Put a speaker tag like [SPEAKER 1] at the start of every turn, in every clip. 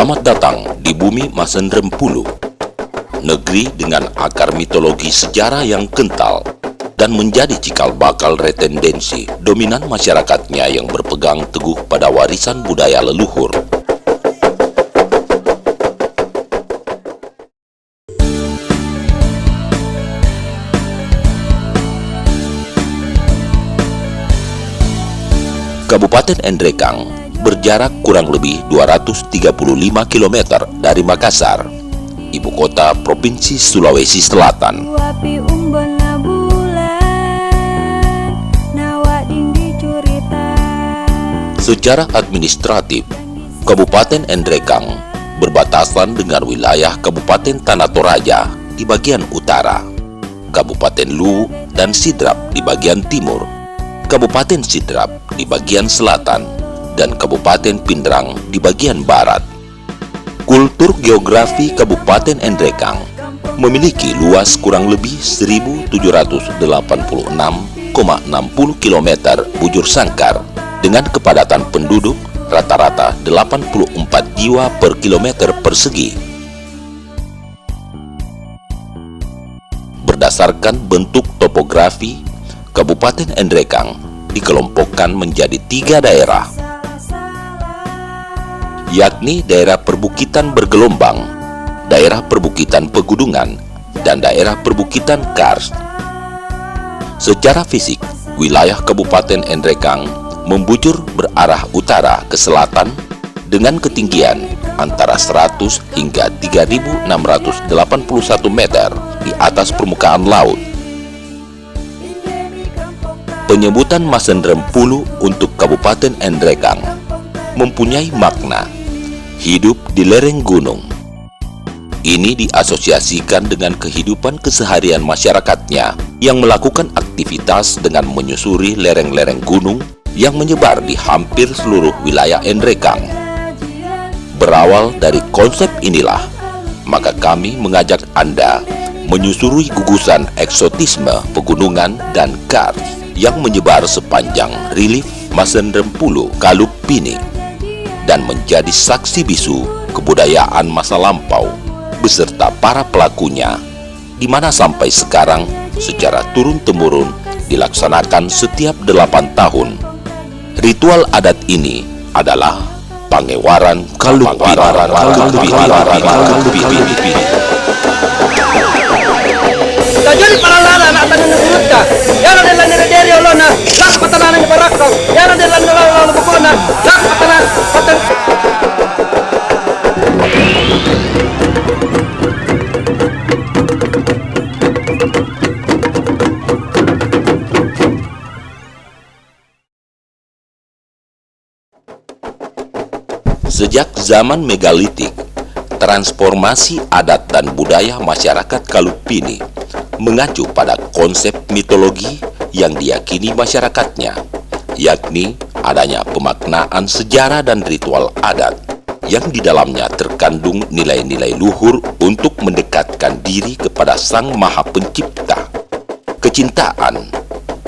[SPEAKER 1] Selamat datang di bumi Masendrempulu, negeri dengan akar mitologi sejarah yang kental dan menjadi cikal bakal retendensi dominan masyarakatnya yang berpegang teguh pada warisan budaya leluhur. Kabupaten Endrekang berjarak kurang lebih 235 km dari Makassar, ibu kota Provinsi Sulawesi Selatan. Secara administratif, Kabupaten Endrekang berbatasan dengan wilayah Kabupaten Tanah Toraja di bagian utara, Kabupaten Luwu dan Sidrap di bagian timur, Kabupaten Sidrap di bagian selatan, dan Kabupaten Pindrang di bagian barat. Kultur geografi Kabupaten Endrekang memiliki luas kurang lebih 1.786,60 km bujur sangkar dengan kepadatan penduduk rata-rata 84 jiwa per kilometer persegi. Berdasarkan bentuk topografi, Kabupaten Endrekang dikelompokkan menjadi 3 daerah, yakni daerah perbukitan bergelombang, daerah perbukitan pegunungan, dan daerah perbukitan karst. Secara fisik, wilayah Kabupaten Endrekang membujur berarah utara ke selatan dengan ketinggian antara 100 hingga 3.681 meter di atas permukaan laut. Penyebutan Masendrempulu untuk Kabupaten Endrekang mempunyai makna hidup di lereng gunung. Ini diasosiasikan dengan kehidupan keseharian masyarakatnya yang melakukan aktivitas dengan menyusuri lereng-lereng gunung yang menyebar di hampir seluruh wilayah Endrekang. Berawal dari konsep inilah, maka kami mengajak Anda menyusuri gugusan eksotisme pegunungan dan karst yang menyebar sepanjang relief Masendrempulu Kalupini dan menjadi saksi bisu kebudayaan masa lampau beserta para pelakunya, di mana sampai sekarang secara turun-temurun dilaksanakan setiap 8 tahun. Ritual adat ini adalah Pangewaran Kalupini.
[SPEAKER 2] Jadi para lala nak tanya nurut ka, yang ada dalam diri olona, sak patanan yang berakau, yang ada dalam dalam bukona, sak patanan patan.
[SPEAKER 1] Sejak zaman megalitik, transformasi adat dan budaya masyarakat Kalupini mengacu pada konsep mitologi yang diyakini masyarakatnya, yakni adanya pemaknaan sejarah dan ritual adat yang di dalamnya terkandung nilai-nilai luhur untuk mendekatkan diri kepada Sang Maha Pencipta. Kecintaan,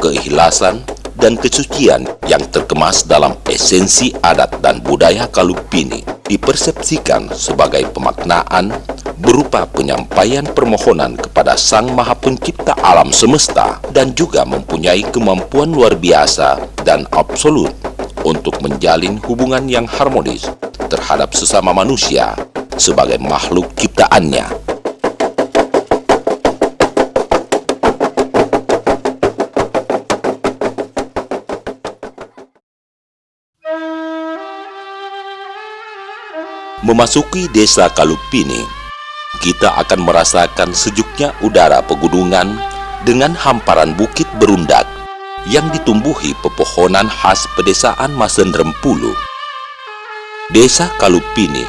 [SPEAKER 1] keikhlasan, dan kesucian yang terkemas dalam esensi adat dan budaya Kalupini dipersepsikan sebagai pemaknaan berupa penyampaian permohonan kepada Sang Maha Pencipta alam semesta dan juga mempunyai kemampuan luar biasa dan absolut untuk menjalin hubungan yang harmonis terhadap sesama manusia sebagai makhluk ciptaannya. Memasuki desa Kalupini, kita akan merasakan sejuknya udara pegunungan dengan hamparan bukit berundak yang ditumbuhi pepohonan khas pedesaan Masendrempulu. Desa Kalupini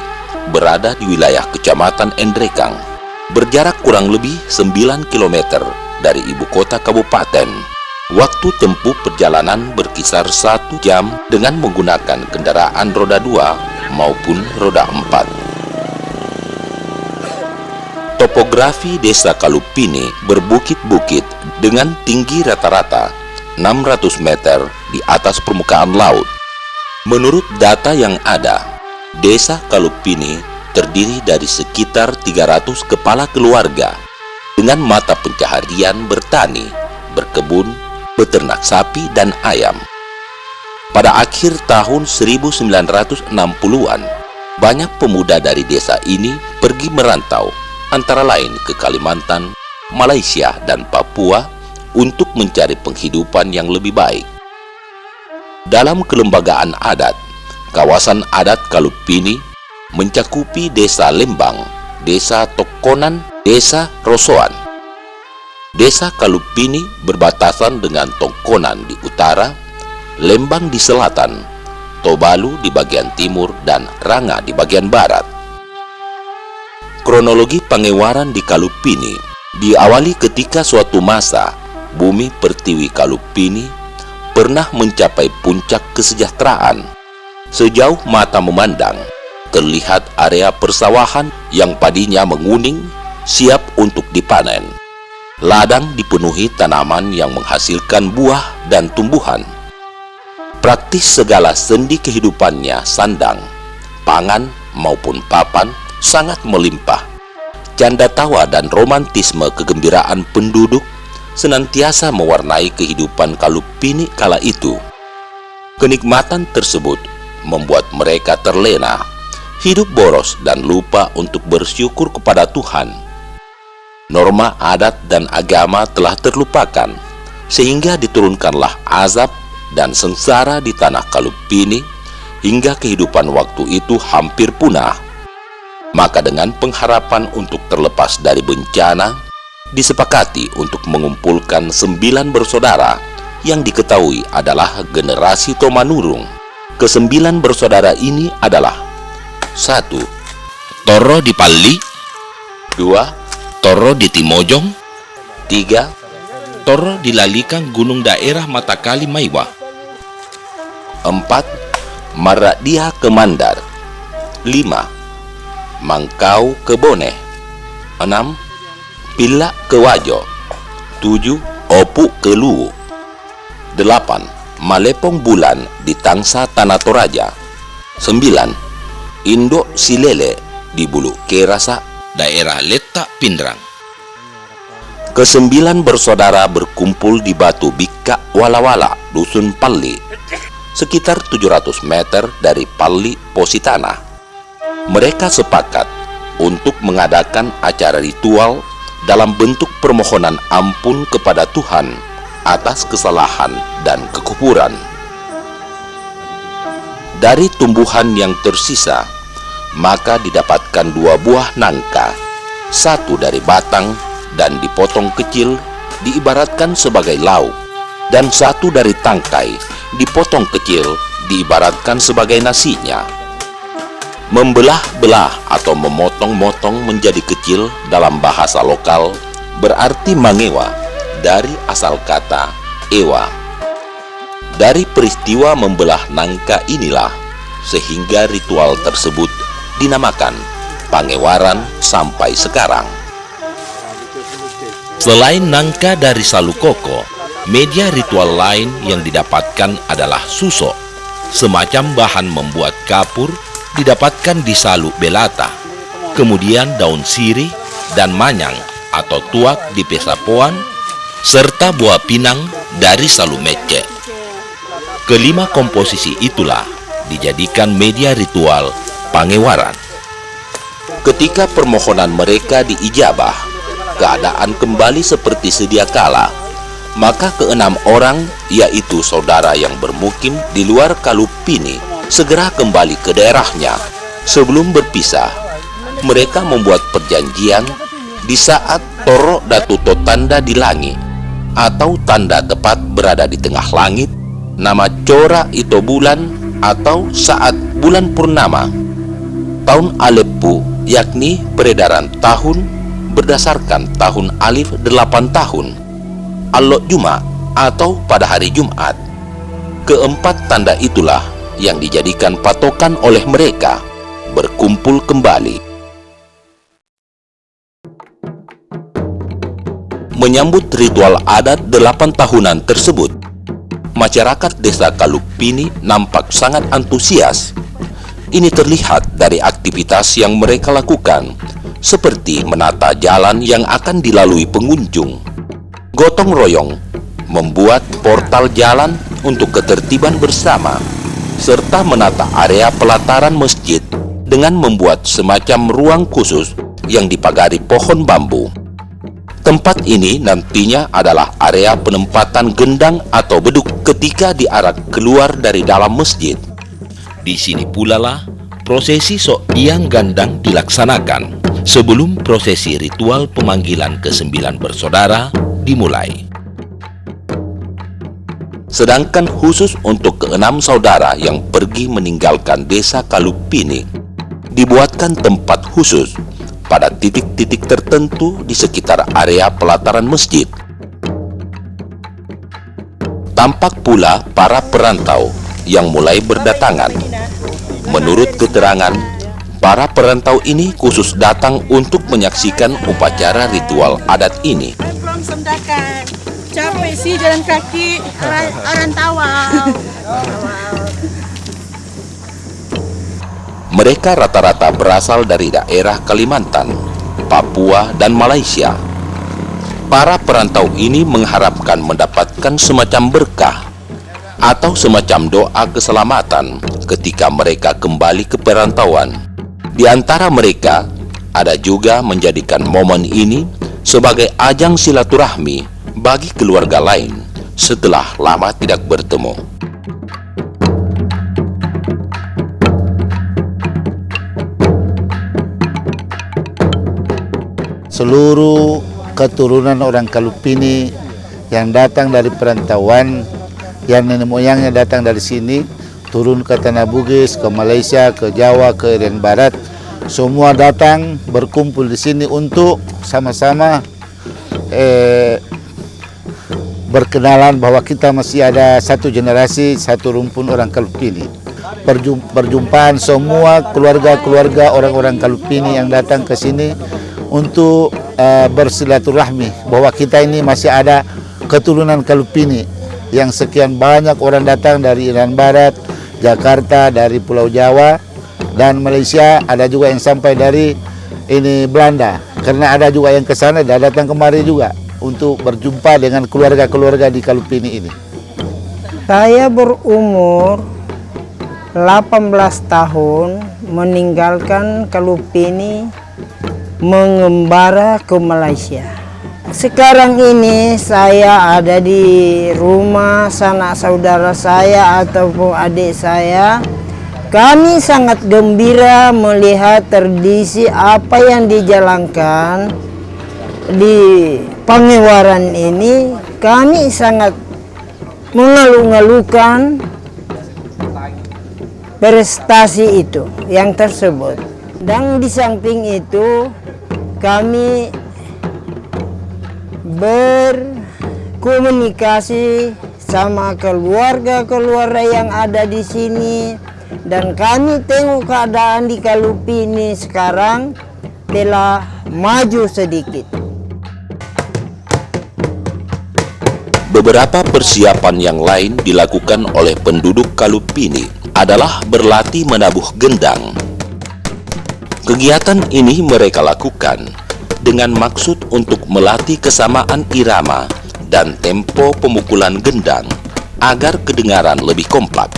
[SPEAKER 1] berada di wilayah Kecamatan Endrekang, berjarak kurang lebih 9 km dari ibu kota kabupaten. Waktu tempuh perjalanan berkisar 1 jam dengan menggunakan kendaraan roda 2 maupun roda 4. Topografi desa Kalupini berbukit-bukit dengan tinggi rata-rata 600 meter di atas permukaan laut. Menurut data yang ada, desa Kalupini terdiri dari sekitar 300 kepala keluarga dengan mata pencaharian bertani, berkebun, beternak sapi dan ayam. Pada akhir tahun 1960-an, banyak pemuda dari desa ini pergi merantau, antara lain ke Kalimantan, Malaysia, dan Papua untuk mencari penghidupan yang lebih baik. Dalam kelembagaan adat, kawasan adat Kalupini mencakupi Desa Lembang, Desa Tokonan, Desa Rosoan. Desa Kalupini berbatasan dengan Tokonan di utara, Lembang di selatan, Tobalu di bagian timur, dan Ranga di bagian barat. Kronologi pangewaran di Kalupini diawali ketika suatu masa bumi pertiwi Kalupini pernah mencapai puncak kesejahteraan. Sejauh mata memandang, terlihat area persawahan yang padinya menguning, siap untuk dipanen. Ladang dipenuhi tanaman yang menghasilkan buah dan tumbuhan. Praktis segala sendi kehidupannya sandang, pangan maupun papan sangat melimpah. Canda tawa dan romantisme kegembiraan penduduk senantiasa mewarnai kehidupan Kalupini kala itu. Kenikmatan tersebut membuat mereka terlena, hidup boros dan lupa untuk bersyukur kepada Tuhan. Norma adat dan agama telah terlupakan, sehingga diturunkanlah azab dan sengsara di tanah Kalupini hingga kehidupan waktu itu hampir punah. Maka dengan pengharapan untuk terlepas dari bencana, disepakati untuk mengumpulkan 9 bersaudara yang diketahui adalah generasi Tomanurung. Ke-9 bersaudara ini adalah: 1. Toro di Palli, 2. Toro di Timojong, 3. Toro di Lalikang Gunung Daerah Matakali Maiwa, 4. Maradia ke Mandar, 5. Mangkau ke Bone, 6. Pila ke Wajo, 7. Opu ke Luwu, 8. Malepong Bulan di Tangsa Tanah Toraja, 9. Indo Silele di Bulu Kerasa, daerah Letak Pindrang. Ke-9 bersaudara berkumpul di Batu Bikka Walawala, Dusun Palli, sekitar 700 meter dari Palli Positana. Mereka sepakat untuk mengadakan acara ritual dalam bentuk permohonan ampun kepada Tuhan atas kesalahan dan kekufuran. Dari tumbuhan yang tersisa, maka didapatkan 2 buah nangka, 1 dari batang dan dipotong kecil diibaratkan sebagai lauk, dan 1 dari tangkai dipotong kecil diibaratkan sebagai nasinya. Membelah-belah atau memotong-motong menjadi kecil dalam bahasa lokal berarti mangewa, dari asal kata ewa. Dari peristiwa membelah nangka inilah sehingga ritual tersebut dinamakan pangewaran sampai sekarang. Selain nangka dari salukoko, media ritual lain yang didapatkan adalah suso, semacam bahan membuat kapur, didapatkan di Salu Belata. Kemudian daun sirih dan manyang atau tuak di Pesapoan, serta buah pinang dari Salu Mece. Kelima komposisi itulah dijadikan media ritual pangewaran. Ketika permohonan mereka diijabah, keadaan kembali seperti sedia kala. Maka ke-6 orang, yaitu saudara yang bermukim di luar Kalupini, segera kembali ke daerahnya. Sebelum berpisah, mereka membuat perjanjian di saat Toro Datu Totanda di langit, atau tanda tepat berada di tengah langit, nama Cora Ito Bulan, atau saat bulan purnama. Tahun Aleppo, yakni peredaran tahun berdasarkan tahun alif 8 tahun. Allok Juma, atau pada hari Jumat. Keempat tanda itulah yang dijadikan patokan oleh mereka berkumpul kembali. Menyambut ritual adat 8 tahunan tersebut, masyarakat desa Kalupini nampak sangat antusias. Ini terlihat dari aktivitas yang mereka lakukan, seperti menata jalan yang akan dilalui pengunjung. Gotong royong membuat portal jalan untuk ketertiban bersama, serta menata area pelataran masjid dengan membuat semacam ruang khusus yang dipagari pohon bambu. Tempat ini nantinya adalah area penempatan gendang atau beduk ketika diarak keluar dari dalam masjid. Di sini pula lah prosesi So'yang Gandang dilaksanakan sebelum prosesi ritual pemanggilan ke-9 bersaudara dimulai. Sedangkan khusus untuk ke-6 saudara yang pergi meninggalkan desa Kalupini, dibuatkan tempat khusus pada titik-titik tertentu di sekitar area pelataran masjid. Tampak pula para perantau yang mulai berdatangan. Menurut keterangan, para perantau ini khusus datang untuk menyaksikan upacara ritual adat ini.
[SPEAKER 3] Belum sendakan, capek sih jalan kaki, orang tawau.
[SPEAKER 1] Mereka rata-rata berasal dari daerah Kalimantan, Papua, dan Malaysia. Para perantau ini mengharapkan mendapatkan semacam berkah atau semacam doa keselamatan ketika mereka kembali ke perantauan. Di antara mereka, ada juga menjadikan momen ini sebagai ajang silaturahmi bagi keluarga lain setelah lama tidak bertemu.
[SPEAKER 4] Seluruh keturunan orang Kalupini yang datang dari perantauan, yang nenek moyangnya datang dari sini, turun ke Tanah Bugis, ke Malaysia, ke Jawa, ke Irian Barat, semua datang berkumpul di sini untuk sama-sama berkenalan bahwa kita masih ada satu generasi, satu rumpun orang Kalupini. Perjumpaan semua keluarga-keluarga orang-orang Kalupini yang datang ke sini untuk bersilaturahmi bahwa kita ini masih ada keturunan Kalupini yang sekian banyak orang datang dari Irian Barat, Jakarta, dari Pulau Jawa dan Malaysia, ada juga yang sampai dari Belanda, karena ada juga yang ke sana dan datang kemari juga untuk berjumpa dengan keluarga-keluarga di Kalupini ini.
[SPEAKER 5] Saya berumur 18 tahun meninggalkan Kalupini mengembara ke Malaysia. Sekarang ini saya ada di rumah sanak saudara saya ataupun adik saya. Kami sangat gembira melihat tradisi apa yang dijalankan di Pangewaran ini. Kami sangat mengeluh-ngeluhkan prestasi itu yang tersebut. Dan di samping itu kami berkomunikasi sama keluarga-keluarga yang ada di sini, dan kami tengok keadaan di Kalupini sekarang telah maju sedikit.
[SPEAKER 1] Beberapa persiapan yang lain dilakukan oleh penduduk Kalupini adalah berlatih menabuh gendang. Kegiatan ini mereka lakukan dengan maksud untuk melatih kesamaan irama dan tempo pemukulan gendang agar kedengaran lebih kompak.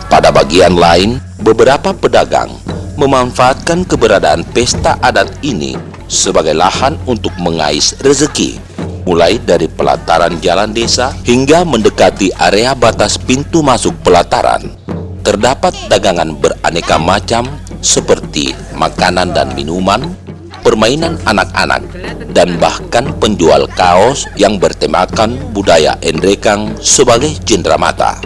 [SPEAKER 1] Pada bagian lain, beberapa pedagang memanfaatkan keberadaan pesta adat ini sebagai lahan untuk mengais rezeki, mulai dari pelataran jalan desa hingga mendekati area batas pintu masuk pelataran. Terdapat dagangan beraneka macam seperti makanan dan minuman, permainan anak-anak, dan bahkan penjual kaos yang bertemakan budaya Endrekang sebagai cenderamata.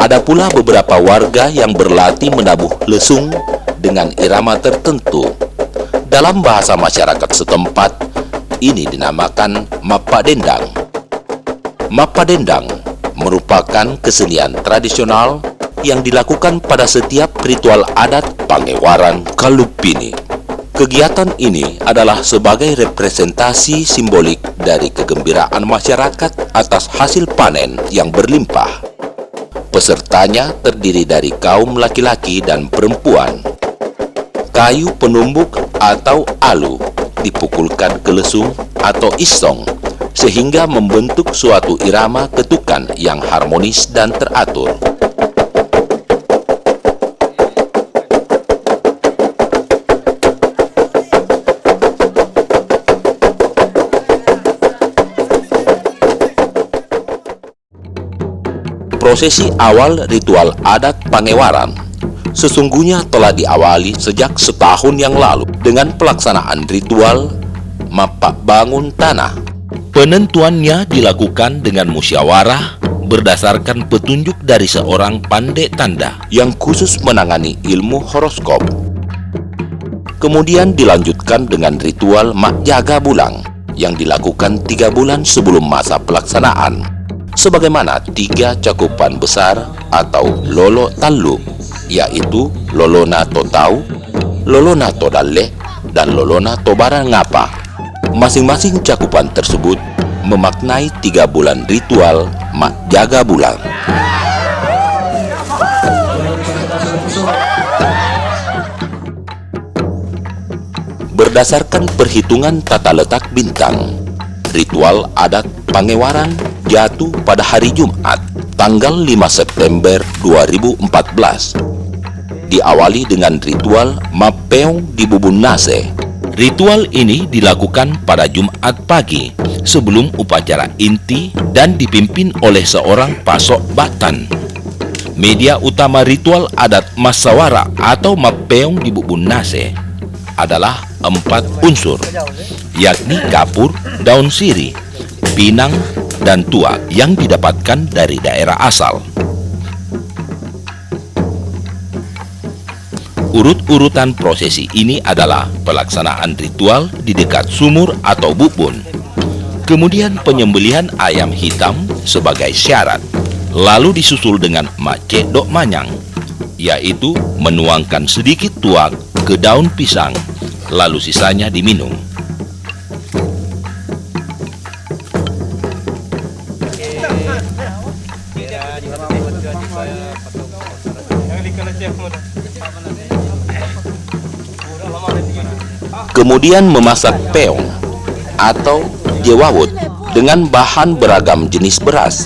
[SPEAKER 1] Ada pula beberapa warga yang berlatih menabuh lesung dengan irama tertentu. Dalam bahasa masyarakat setempat, ini dinamakan Mapadendang. Mapadendang merupakan kesenian tradisional yang dilakukan pada setiap ritual adat Pangewaran Kalupini. Kegiatan ini adalah sebagai representasi simbolik dari kegembiraan masyarakat atas hasil panen yang berlimpah. Pesertanya terdiri dari kaum laki-laki dan perempuan. Kayu penumbuk atau alu dipukulkan ke lesung atau isong sehingga membentuk suatu irama ketukan yang harmonis dan teratur. Prosesi awal ritual adat Pangewaran sesungguhnya telah diawali sejak setahun yang lalu dengan pelaksanaan ritual Mapak Bangun Tanah. Penentuannya dilakukan dengan musyawarah berdasarkan petunjuk dari seorang pandai tanda yang khusus menangani ilmu horoskop. Kemudian dilanjutkan dengan ritual Mak Jaga Bulang yang dilakukan 3 bulan sebelum masa pelaksanaan, sebagaimana 3 cakupan besar atau lolo talu, yaitu Lolona Totau, Lolona Todale, dan Lolona Tobaran Ngapa. Masing-masing cakupan tersebut memaknai 3 bulan ritual Mak Jaga Bulang. Berdasarkan perhitungan tata letak bintang, ritual adat Pangewaran jatuh pada hari Jumat, tanggal 5 September 2014. Diawali dengan ritual Mapeong di Bubun Nase. Ritual ini dilakukan pada Jumat pagi sebelum upacara inti dan dipimpin oleh seorang pasok batan. Media utama ritual adat Masawara atau Mapeong di Bubun Nase adalah 4 unsur, yakni kapur, daun sirih, pinang, dan tuak yang didapatkan dari daerah asal. Urut-urutan prosesi ini adalah pelaksanaan ritual di dekat sumur atau bubun, kemudian penyembelihan ayam hitam sebagai syarat, lalu disusul dengan macet dok manyang, yaitu menuangkan sedikit tuak ke daun pisang, lalu sisanya diminum. Kemudian memasak peong atau jewawut dengan bahan beragam jenis beras.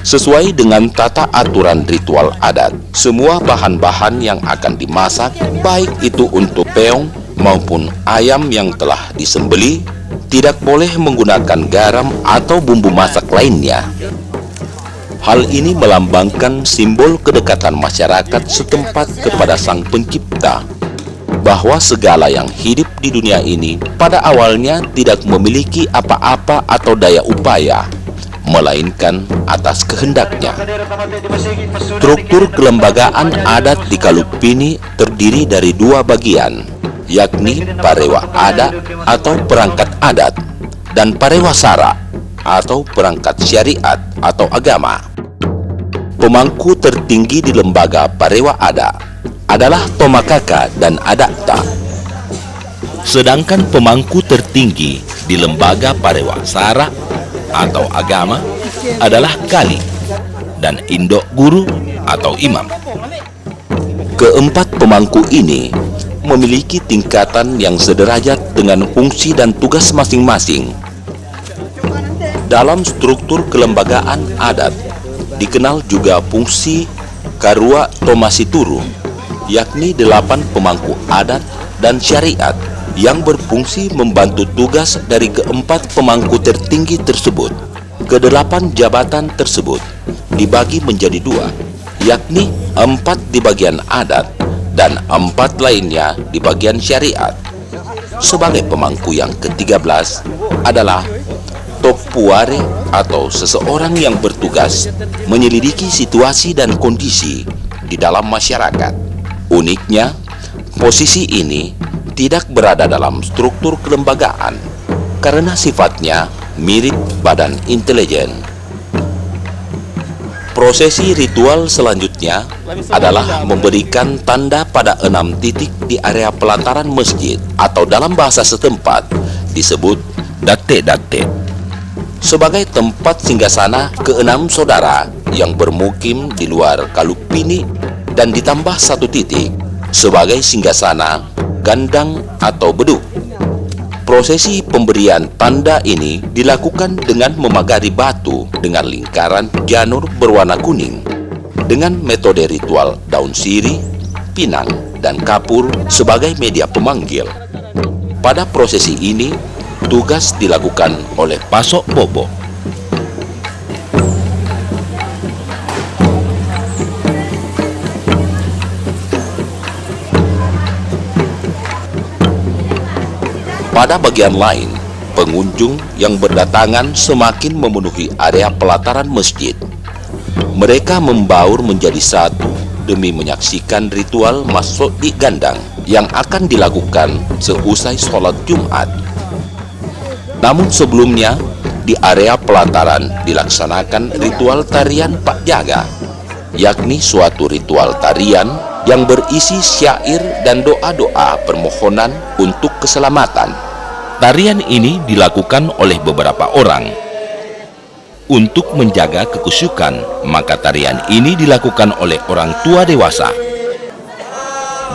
[SPEAKER 1] Sesuai dengan tata aturan ritual adat, semua bahan-bahan yang akan dimasak, baik itu untuk peong maupun ayam yang telah disembelih, tidak boleh menggunakan garam atau bumbu masak lainnya. Hal ini melambangkan simbol kedekatan masyarakat setempat kepada Sang Pencipta, bahwa segala yang hidup di dunia ini pada awalnya tidak memiliki apa-apa atau daya upaya, melainkan atas kehendaknya. Struktur kelembagaan adat di Kalupini terdiri dari 2 bagian, yakni Parewa Ada atau perangkat adat dan Parewa Sara atau perangkat syariat atau agama. Pemangku tertinggi di lembaga Parewa Ada adalah Tomakaka dan Adakta. Sedangkan pemangku tertinggi di lembaga Parewa Sara atau agama adalah Kali dan Indok Guru atau Imam. Keempat pemangku ini memiliki tingkatan yang sederajat dengan fungsi dan tugas masing-masing. Dalam struktur kelembagaan adat dikenal juga fungsi Karua Tomasituru, yakni 8 pemangku adat dan syariat yang berfungsi membantu tugas dari keempat pemangku tertinggi tersebut. Ke-8 jabatan tersebut dibagi menjadi 2, yakni 4 di bagian adat dan 4 lainnya di bagian syariat. Sebagai pemangku yang ke-13 adalah Topuare atau seseorang yang bertugas menyelidiki situasi dan kondisi di dalam masyarakat. Uniknya, posisi ini tidak berada dalam struktur kelembagaan karena sifatnya mirip badan intelijen. Prosesi ritual selanjutnya adalah memberikan tanda pada 6 titik di area pelataran masjid atau dalam bahasa setempat disebut date-date sebagai tempat singgasana ke-6 saudara yang bermukim di luar Kalupini dan ditambah 1 titik sebagai singgasana gandang atau beduk. Prosesi pemberian tanda ini dilakukan dengan memagari batu dengan lingkaran janur berwarna kuning dengan metode ritual daun sirih, pinang, dan kapur sebagai media pemanggil. Pada prosesi ini, tugas dilakukan oleh Pasok Bobo. Pada bagian lain, pengunjung yang berdatangan semakin memenuhi area pelataran masjid. Mereka membaur menjadi satu demi menyaksikan ritual masuk di gandang yang akan dilakukan seusai sholat Jumat. Namun sebelumnya, di area pelataran dilaksanakan ritual tarian Pak Jaga, yakni suatu ritual tarian yang berisi syair dan doa-doa permohonan untuk keselamatan. Tarian ini dilakukan oleh beberapa orang. Untuk menjaga kekusyukan, maka tarian ini dilakukan oleh orang tua dewasa.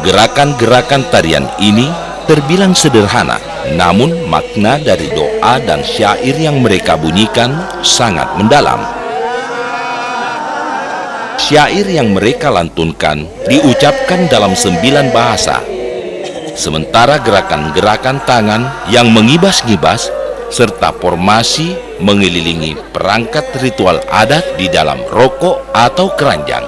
[SPEAKER 1] Gerakan-gerakan tarian ini terbilang sederhana, namun makna dari doa dan syair yang mereka bunyikan sangat mendalam. Syair yang mereka lantunkan diucapkan dalam 9 bahasa. Sementara gerakan-gerakan tangan yang mengibas-ngibas serta formasi mengelilingi perangkat ritual adat di dalam rokok atau keranjang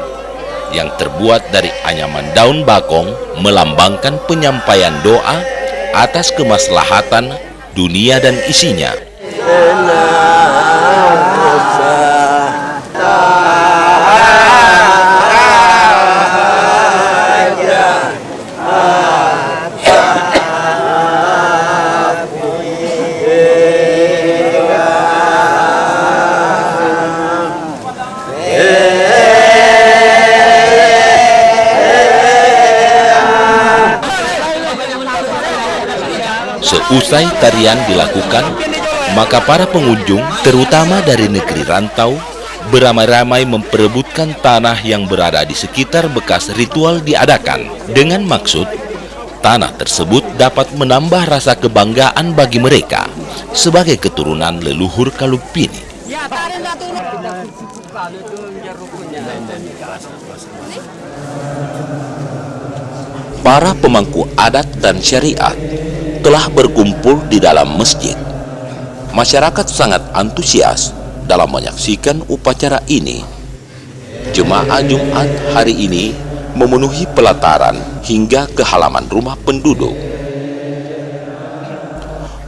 [SPEAKER 1] yang terbuat dari anyaman daun bakong melambangkan penyampaian doa atas kemaslahatan dunia dan isinya. Seusai tarian dilakukan, maka para pengunjung, terutama dari negeri rantau, beramai-ramai memperebutkan tanah yang berada di sekitar bekas ritual diadakan, dengan maksud tanah tersebut dapat menambah rasa kebanggaan bagi mereka sebagai keturunan leluhur Kalupini. Para pemangku adat dan syariat telah berkumpul di dalam masjid. Masyarakat sangat antusias dalam menyaksikan upacara ini. Jemaah Jumat hari ini memenuhi pelataran hingga ke halaman rumah penduduk.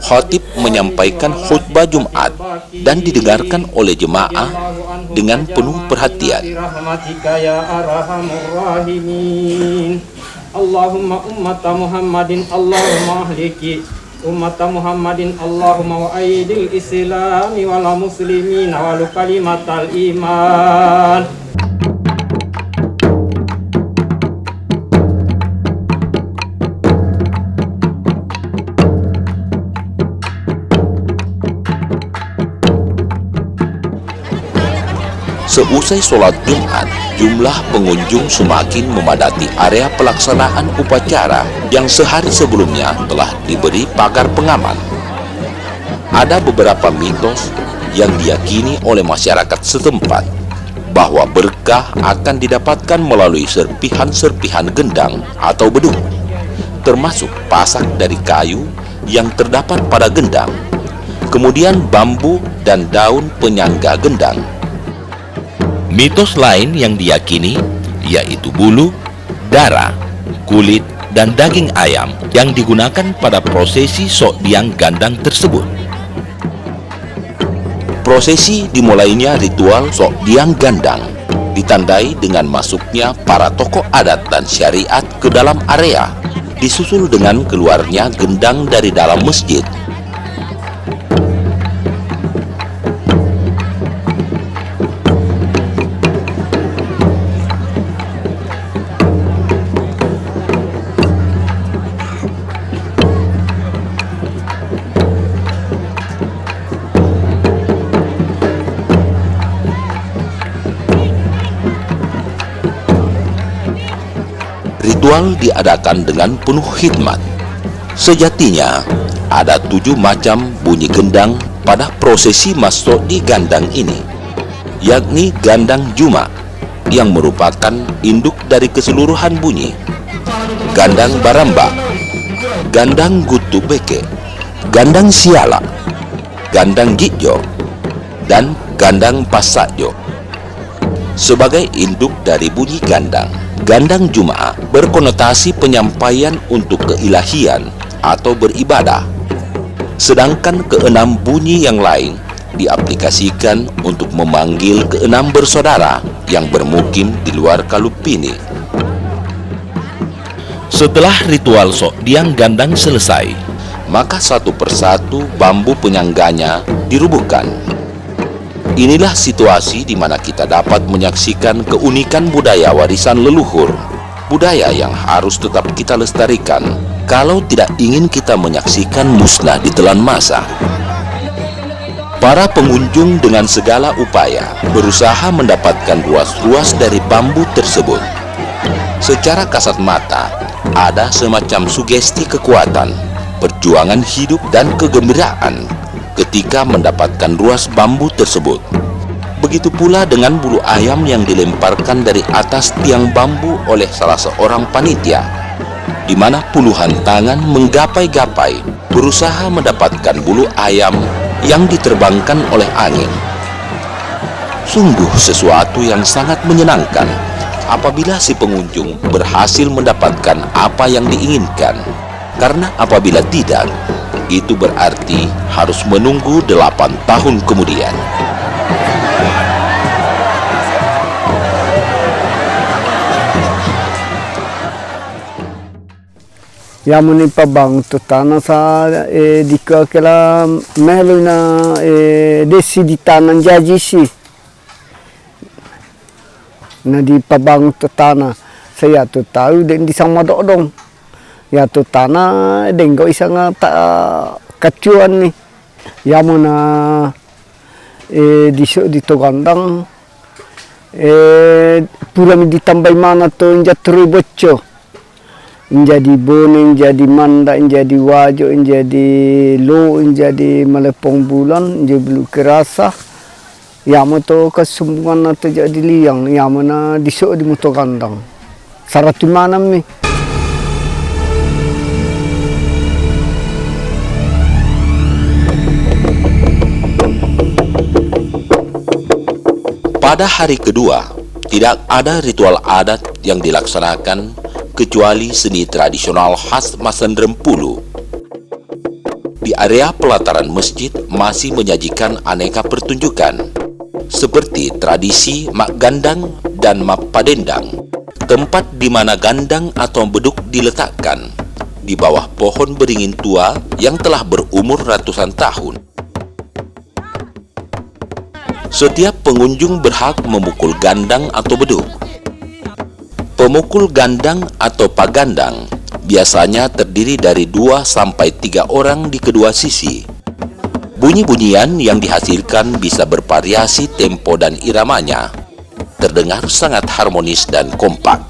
[SPEAKER 1] Khatib menyampaikan khutbah Jumat dan didengarkan oleh jemaah dengan penuh perhatian.
[SPEAKER 6] Allahumma ummata Muhammadin Allahumma ahliki ummata Muhammadin Allahumma wa aidil islami wal muslimin wa kalimatal iman.
[SPEAKER 1] Seusai sholat Jumat, jumlah pengunjung semakin memadati area pelaksanaan upacara yang sehari sebelumnya telah diberi pagar pengaman. Ada beberapa mitos yang diyakini oleh masyarakat setempat bahwa berkah akan didapatkan melalui serpihan-serpihan gendang atau beduk, termasuk pasak dari kayu yang terdapat pada gendang, kemudian bambu dan daun penyangga gendang. Mitos lain yang diyakini yaitu bulu, darah, kulit, dan daging ayam yang digunakan pada prosesi sok diang gandang tersebut. Prosesi dimulainya ritual Sok Diang Gandang, ditandai dengan masuknya para tokoh adat dan syariat ke dalam area, disusul dengan keluarnya gendang dari dalam masjid. Ritual diadakan dengan penuh hikmat. Sejatinya, ada 7 macam bunyi gendang pada prosesi masuk di gandang ini, yakni gandang Juma, yang merupakan induk dari keseluruhan bunyi, gandang Baramba, gandang Gutu Beke, gandang Siala, gandang Gitjo, dan gandang Pasakjo. Sebagai induk dari bunyi gandang, gandang Jumaah berkonotasi penyampaian untuk keilahian atau beribadah. Sedangkan keenam bunyi yang lain diaplikasikan untuk memanggil keenam bersaudara yang bermukim di luar Kalupini. Setelah ritual Sok Diang Gandang selesai, maka satu persatu bambu penyangganya dirubuhkan. Inilah situasi di mana kita dapat menyaksikan keunikan budaya warisan leluhur, budaya yang harus tetap kita lestarikan kalau tidak ingin kita menyaksikan musnah ditelan masa. Para pengunjung dengan segala upaya berusaha mendapatkan ruas-ruas dari bambu tersebut. Secara kasat mata, ada semacam sugesti kekuatan, perjuangan hidup dan kegembiraan ketika mendapatkan ruas bambu tersebut. Begitu pula dengan bulu ayam yang dilemparkan dari atas tiang bambu oleh salah seorang panitia, di mana puluhan tangan menggapai-gapai berusaha mendapatkan bulu ayam yang diterbangkan oleh angin. Sungguh sesuatu yang sangat menyenangkan apabila si pengunjung berhasil mendapatkan apa yang diinginkan, karena apabila tidak, itu berarti harus menunggu 8 tahun kemudian.
[SPEAKER 7] Ya menimpa bang tu tanah sa dika kela melu na desi di tanah jaji si na di pabang tu tanah saya tu tahu dan di sama dong ya tu tanah denggo isang ta kacuan ni ya mona di to gandang pura mi ditambah mana tu jatru bocco jadi boning, jadi manda, jadi wajo, jadi lo, jadi melepong bulan, jadi belu kerasa. Ya moto kesumbungan atau jadi liang, ya mana disuk di moto kandang. Saratu mana mi?
[SPEAKER 1] Pada hari kedua, tidak ada ritual adat yang dilaksanakan kecuali seni tradisional khas Masandrempulu. Di area pelataran masjid masih menyajikan aneka pertunjukan, seperti tradisi mak gandang dan mak padendang, tempat di mana gandang atau beduk diletakkan di bawah pohon beringin tua yang telah berumur ratusan tahun. Setiap pengunjung berhak memukul gandang atau beduk. Pemukul gandang atau pagandang biasanya terdiri dari 2 sampai 3 orang di kedua sisi. Bunyi-bunyian yang dihasilkan bisa bervariasi tempo dan iramanya, terdengar sangat harmonis dan kompak.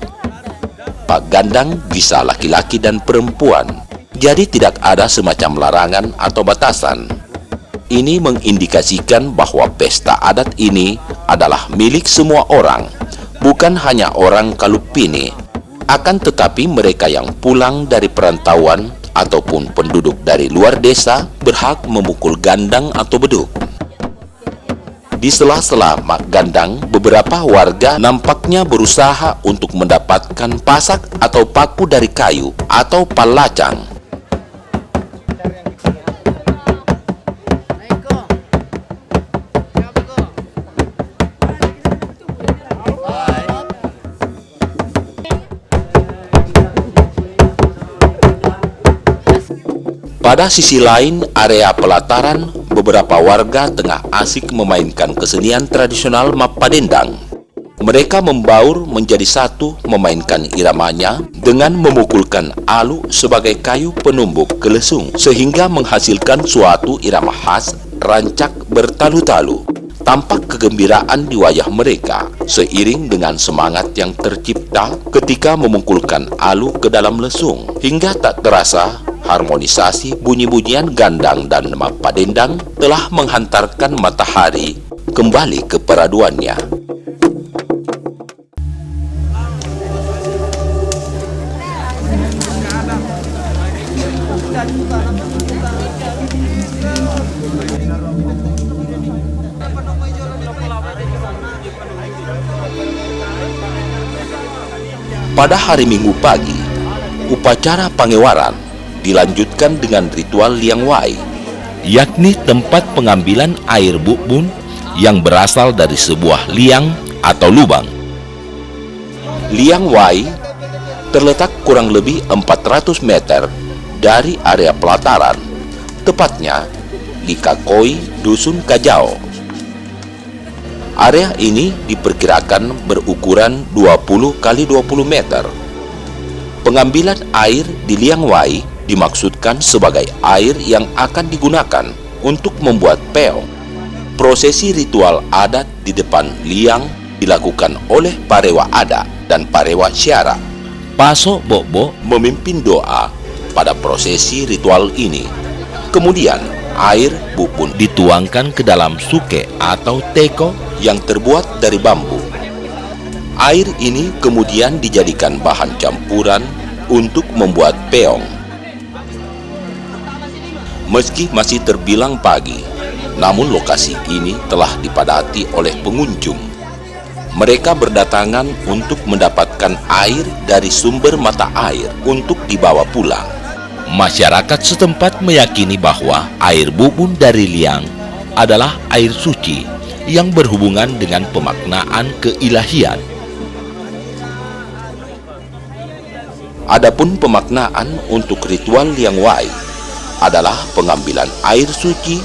[SPEAKER 1] Pagandang bisa laki-laki dan perempuan, jadi tidak ada semacam larangan atau batasan. Ini mengindikasikan bahwa pesta adat ini adalah milik semua orang, bukan hanya orang Kalupini, akan tetapi mereka yang pulang dari perantauan ataupun penduduk dari luar desa berhak memukul gandang atau beduk. Di sela-sela mak gandang, beberapa warga nampaknya berusaha untuk mendapatkan pasak atau paku dari kayu atau palacang. Pada sisi lain, area pelataran, beberapa warga tengah asik memainkan kesenian tradisional Mapadendang. Mereka membaur menjadi satu memainkan iramanya dengan memukulkan alu sebagai kayu penumbuk kelesung sehingga menghasilkan suatu irama khas rancak bertalu-talu. Tampak kegembiraan di wajah mereka seiring dengan semangat yang tercipta ketika memukulkan alu ke dalam lesung hingga tak terasa harmonisasi bunyi-bunyian gandang dan Mapadendang telah menghantarkan matahari kembali ke peraduannya. Pada hari Minggu pagi, upacara pangewaran dilanjutkan dengan ritual Liang Wai, yakni tempat pengambilan air bubun yang berasal dari sebuah liang atau lubang. Liang Wai terletak kurang lebih 400 meter dari area pelataran, tepatnya di Kakoi, Dusun Kajao. Area ini diperkirakan berukuran 20 kali 20 meter. Pengambilan air di Liang Wai dimaksudkan sebagai air yang akan digunakan untuk membuat peong. Prosesi ritual adat di depan liang dilakukan oleh parewa adat dan parewa syara. Paso Bobo memimpin doa pada prosesi ritual ini. Kemudian air bubun dituangkan ke dalam suke atau teko yang terbuat dari bambu. Air ini kemudian dijadikan bahan campuran untuk membuat peong. Meski masih terbilang pagi, namun lokasi ini telah dipadati oleh pengunjung. Mereka berdatangan untuk mendapatkan air dari sumber mata air untuk dibawa pulang. Masyarakat setempat meyakini bahwa air bubun dari liang adalah air suci yang berhubungan dengan pemaknaan keilahian. Adapun pemaknaan untuk ritual Liang Wai adalah pengambilan air suci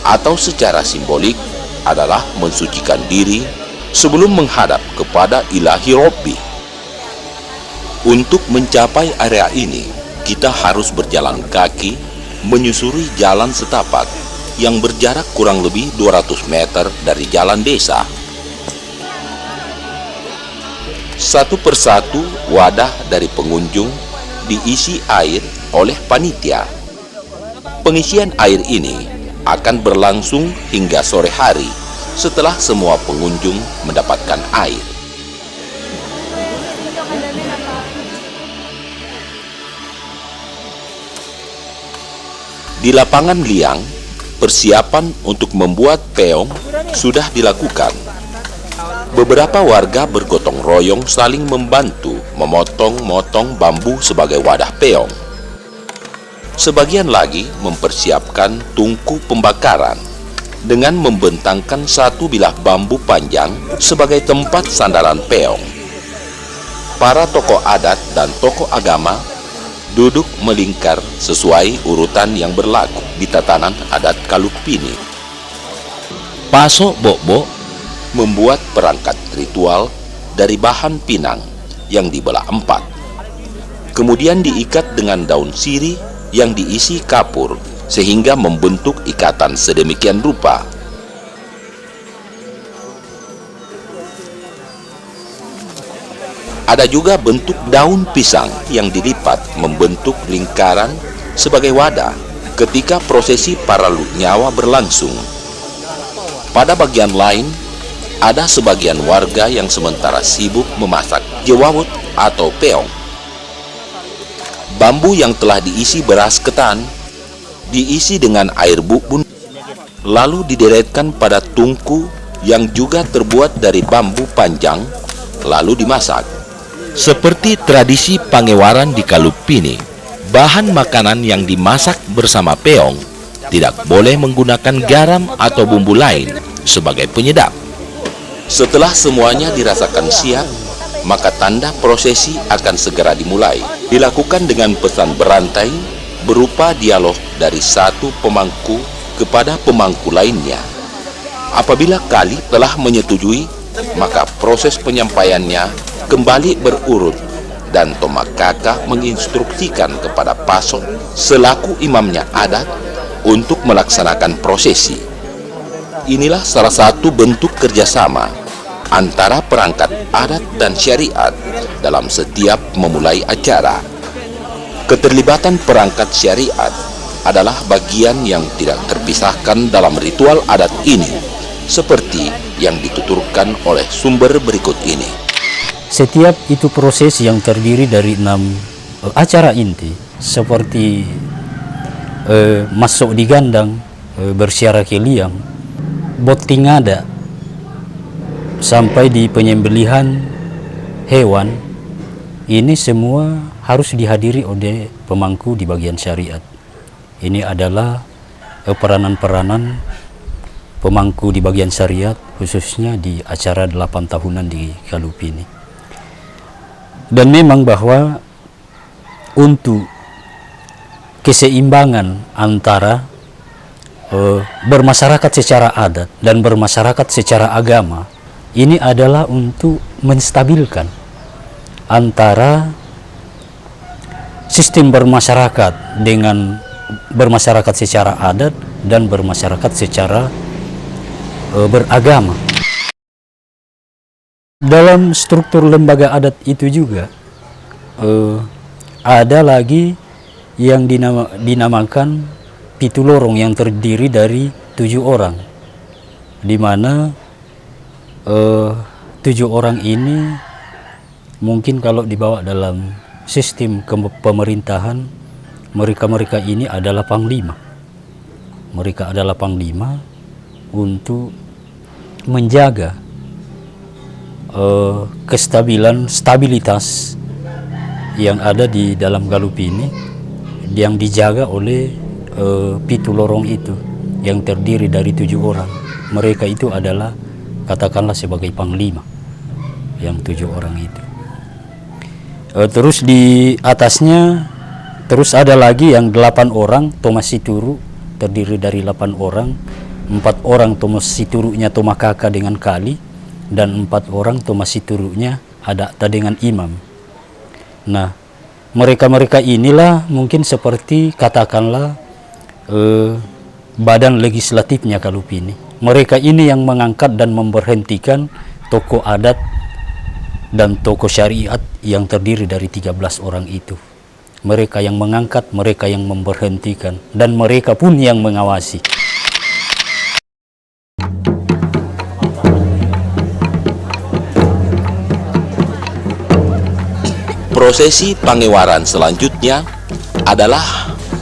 [SPEAKER 1] atau secara simbolik adalah mensucikan diri sebelum menghadap kepada ilahi Robbi. Untuk mencapai area ini, kita harus berjalan kaki menyusuri jalan setapak yang berjarak kurang lebih 200 meter dari jalan desa. Satu persatu wadah dari pengunjung diisi air oleh panitia. Pengisian air ini akan berlangsung hingga sore hari setelah semua pengunjung mendapatkan air. Di lapangan liang, persiapan untuk membuat peong sudah dilakukan. Beberapa warga bergotong royong saling membantu memotong-motong bambu sebagai wadah peong. Sebagian lagi mempersiapkan tungku pembakaran dengan membentangkan satu bilah bambu panjang sebagai tempat sandaran peong. Para tokoh adat dan tokoh agama duduk melingkar sesuai urutan yang berlaku di tatanan adat Kalukpini. Paso Bobo membuat perangkat ritual dari bahan pinang yang dibelah 4. Kemudian diikat dengan daun sirih yang diisi kapur sehingga membentuk ikatan sedemikian rupa. Ada juga bentuk daun pisang yang dilipat membentuk lingkaran sebagai wadah ketika prosesi paralu nyawa berlangsung. Pada bagian lain, ada sebagian warga yang sementara sibuk memasak jewawut atau peong. Bambu yang telah diisi beras ketan diisi dengan air bubun lalu dideretkan pada tungku yang juga terbuat dari bambu panjang lalu dimasak. Seperti tradisi pangewaran di Kalukpini, bahan makanan yang dimasak bersama peong tidak boleh menggunakan garam atau bumbu lain sebagai penyedap. Setelah semuanya dirasakan siap, maka tanda prosesi akan segera dimulai. Dilakukan dengan pesan berantai berupa dialog dari satu pemangku kepada pemangku lainnya. Apabila kali telah menyetujui, maka proses penyampaiannya kembali berurut dan Tomakaka menginstruksikan kepada Pason selaku imamnya adat untuk melaksanakan prosesi. Inilah salah satu bentuk kerjasama antara perangkat adat dan syariat dalam setiap memulai acara. Keterlibatan perangkat syariat adalah bagian yang tidak terpisahkan dalam ritual adat ini, seperti yang dituturkan oleh sumber berikut ini.
[SPEAKER 8] Setiap itu proses yang terdiri dari 6 acara inti, seperti masuk di gandang, bersiara ke liang, botingada, sampai di penyembelihan hewan. Ini semua harus dihadiri oleh pemangku di bagian syariat. Ini adalah peranan-peranan pemangku di bagian syariat, khususnya di acara 8 tahunan di Kalupini. Dan memang bahwa untuk keseimbangan antara bermasyarakat secara adat dan bermasyarakat secara agama, ini adalah untuk menstabilkan antara sistem bermasyarakat dengan bermasyarakat secara adat dan bermasyarakat secara beragama. Dalam struktur lembaga adat itu juga ada lagi yang dinamakan pitulorong yang terdiri dari 7 orang, di mana 7 orang ini mungkin kalau dibawa dalam sistem pemerintahan, mereka ini adalah panglima. Mereka adalah panglima untuk menjaga stabilitas yang ada di dalam Kalupini, yang dijaga oleh pitulorong itu yang terdiri dari 7 orang. Mereka itu adalah, katakanlah, sebagai panglima yang 7 orang itu. Terus di atasnya terus ada lagi yang 8 orang Tomasituru, terdiri dari 8 orang. 4 orang Tomasiturunya Tomakaka dengan kali, dan 4 orang Tomasiturunya Adakta dengan imam. Nah, mereka inilah mungkin seperti, katakanlah, badan legislatifnya Kalupini. Mereka ini yang mengangkat dan memberhentikan tokoh adat dan tokoh syariat yang terdiri dari 13 orang itu. Mereka yang mengangkat, mereka yang memberhentikan, dan mereka pun yang mengawasi.
[SPEAKER 1] Prosesi pangewaran selanjutnya adalah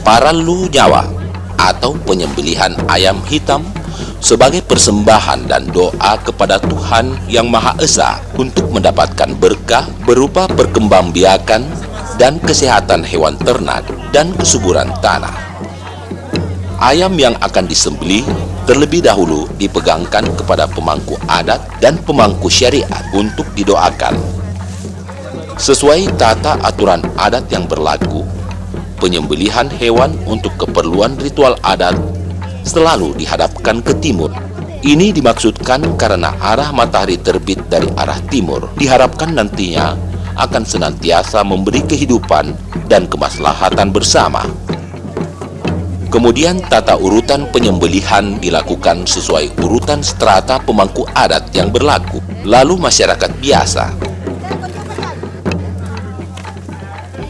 [SPEAKER 1] Paralu Nyawa atau penyembelihan ayam hitam sebagai persembahan dan doa kepada Tuhan Yang Maha Esa untuk mendapatkan berkah berupa perkembangbiakan dan kesehatan hewan ternak dan kesuburan tanah. Ayam yang akan disembelih terlebih dahulu dipegangkan kepada pemangku adat dan pemangku syariat untuk didoakan. Sesuai tata aturan adat yang berlaku, penyembelihan hewan untuk keperluan ritual adat selalu dihadapkan ke timur. Ini dimaksudkan karena arah matahari terbit dari arah timur diharapkan nantinya akan senantiasa memberi kehidupan dan kemaslahatan bersama. Kemudian tata urutan penyembelihan dilakukan sesuai urutan strata pemangku adat yang berlaku, lalu masyarakat biasa.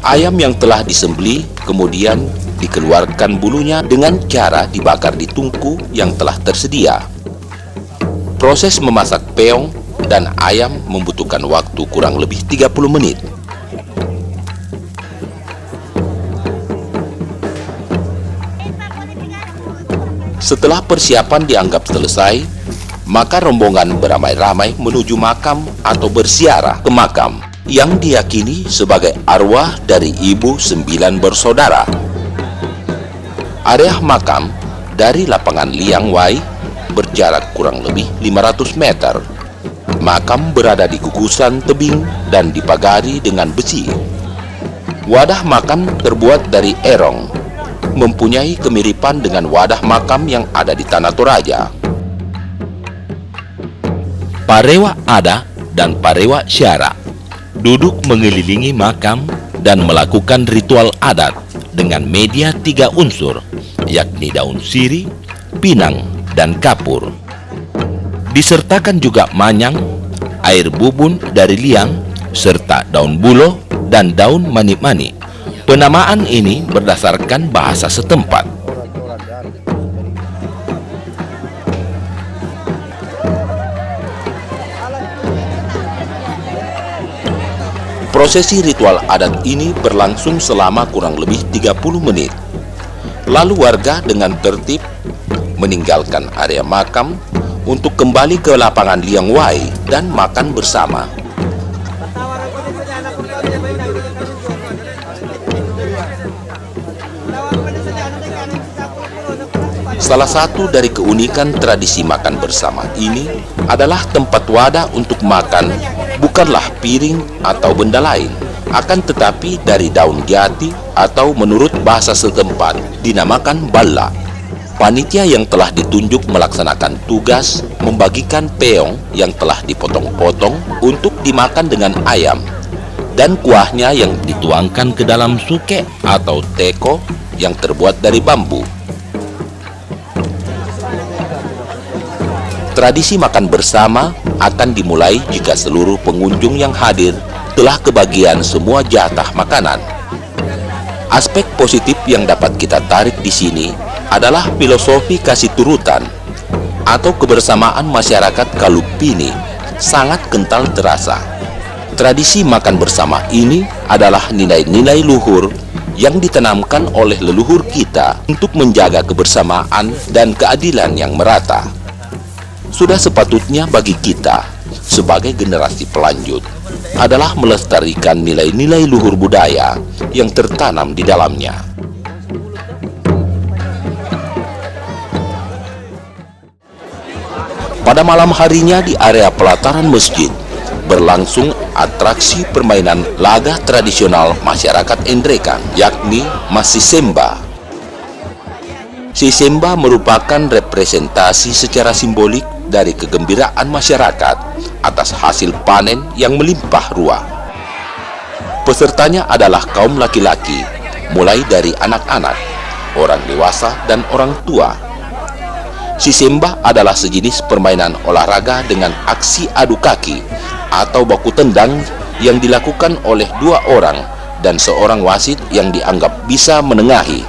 [SPEAKER 1] Ayam yang telah disembelih kemudian dikeluarkan bulunya dengan cara dibakar di tungku yang telah tersedia. Proses memasak peong dan ayam membutuhkan waktu kurang lebih 30 menit. Setelah persiapan dianggap selesai, maka rombongan beramai-ramai menuju makam atau berziarah ke makam yang diyakini sebagai arwah dari ibu 9 bersaudara. Area makam dari lapangan Liang Wai berjarak kurang lebih 500 meter. Makam berada di gugusan tebing dan dipagari dengan besi. Wadah makam terbuat dari erong mempunyai kemiripan dengan wadah makam yang ada di Tanah Toraja. Parewa Ada dan Parewa Syara duduk mengelilingi makam dan melakukan ritual adat dengan media 3 unsur, yakni daun sirih, pinang, dan kapur. Disertakan juga manyang, air bubun dari liang, serta daun bulo dan daun manik-manik. Penamaan ini berdasarkan bahasa setempat. Prosesi ritual adat ini berlangsung selama kurang lebih 30 menit. Lalu warga dengan tertib meninggalkan area makam untuk kembali ke lapangan Liang Wai dan makan bersama. Salah satu dari keunikan tradisi makan bersama ini adalah tempat wadah untuk makan bukanlah piring atau benda lain, akan tetapi dari daun jati atau menurut bahasa setempat dinamakan balla. Panitia yang telah ditunjuk melaksanakan tugas membagikan peong yang telah dipotong-potong untuk dimakan dengan ayam dan kuahnya yang dituangkan ke dalam suke atau teko yang terbuat dari bambu. Tradisi makan bersama akan dimulai jika seluruh pengunjung yang hadir telah kebagian semua jatah makanan. Aspek positif yang dapat kita tarik di sini adalah filosofi kasih turutan atau kebersamaan masyarakat Kalupini sangat kental terasa. Tradisi makan bersama ini adalah nilai-nilai luhur yang ditanamkan oleh leluhur kita untuk menjaga kebersamaan dan keadilan yang merata. Sudah sepatutnya bagi kita sebagai generasi pelanjut adalah melestarikan nilai-nilai luhur budaya yang tertanam di dalamnya. Pada malam harinya di area pelataran masjid berlangsung atraksi permainan laga tradisional masyarakat Endrekan, yakni Masisemba. Sisemba merupakan representasi secara simbolik dari kegembiraan masyarakat atas hasil panen yang melimpah ruah. Pesertanya adalah kaum laki-laki, mulai dari anak-anak, orang dewasa, dan orang tua. Sisemba adalah sejenis permainan olahraga dengan aksi adu kaki atau baku tendang yang dilakukan oleh 2 orang dan seorang wasit yang dianggap bisa menengahi.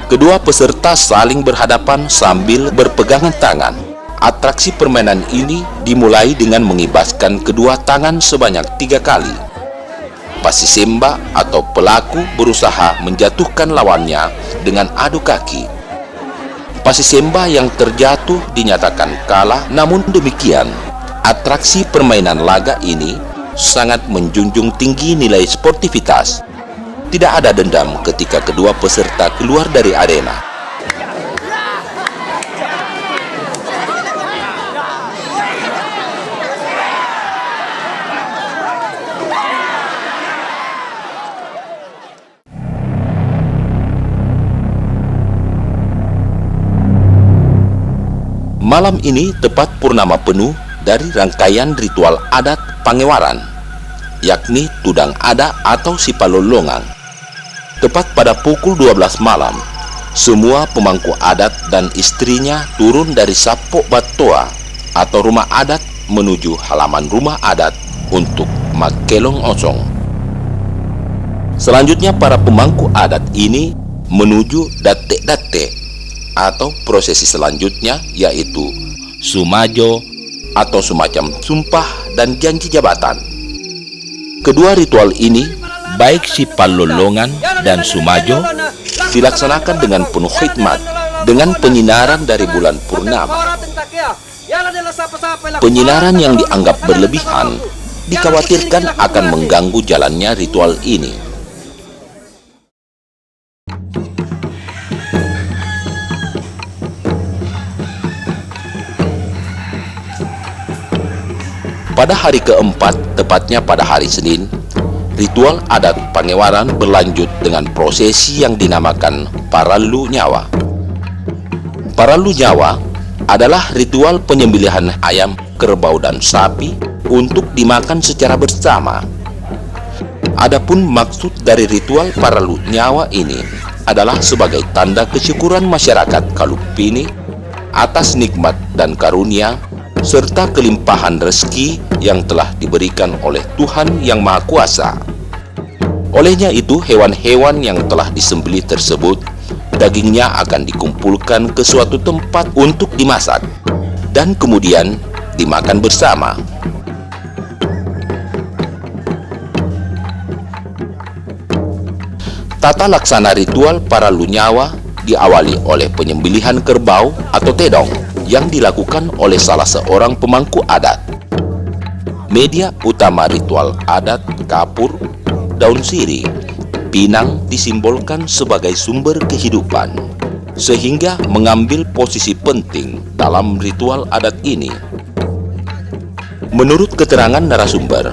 [SPEAKER 1] Kedua peserta saling berhadapan sambil berpegangan tangan. Atraksi permainan ini dimulai dengan mengibaskan kedua tangan sebanyak 3 kali. Pasisemba atau pelaku berusaha menjatuhkan lawannya dengan adu kaki. Pasisemba yang terjatuh dinyatakan kalah. Namun demikian, atraksi permainan laga ini sangat menjunjung tinggi nilai sportivitas. Tidak ada dendam ketika kedua peserta keluar dari arena. Malam ini tepat purnama penuh dari rangkaian ritual adat Pangewaran, yakni Tudang Ada atau Sipalolongang. Tepat pada pukul 12 malam, semua pemangku adat dan istrinya turun dari Sapok Batoa atau rumah adat menuju halaman rumah adat untuk Makelong Osong. Selanjutnya para pemangku adat ini menuju Datek-Datek atau prosesi selanjutnya yaitu Sumajo atau semacam sumpah dan janji jabatan. Kedua ritual ini, baik Sipalolongan dan Sumajo, dilaksanakan dengan penuh khidmat dengan penyinaran dari bulan purnama. Penyinaran yang dianggap berlebihan dikhawatirkan akan mengganggu jalannya ritual ini. Pada hari keempat, tepatnya pada hari Senin, ritual adat Pangewaran berlanjut dengan prosesi yang dinamakan Paralu Nyawa. Paralu Nyawa adalah ritual penyembelihan ayam, kerbau, dan sapi untuk dimakan secara bersama. Adapun maksud dari ritual Paralu Nyawa ini adalah sebagai tanda kesyukuran masyarakat Kalupini atas nikmat dan karunia serta kelimpahan rezeki yang telah diberikan oleh Tuhan Yang Maha Kuasa. Olehnya itu, hewan-hewan yang telah disembelih tersebut, dagingnya akan dikumpulkan ke suatu tempat untuk dimasak dan kemudian dimakan bersama. Tata laksana ritual Paralu Nyawa diawali oleh penyembelihan kerbau atau tedong yang dilakukan oleh salah seorang pemangku adat. Media utama ritual adat kapur, daun sirih, pinang disimbolkan sebagai sumber kehidupan, sehingga mengambil posisi penting dalam ritual adat ini. Menurut keterangan narasumber,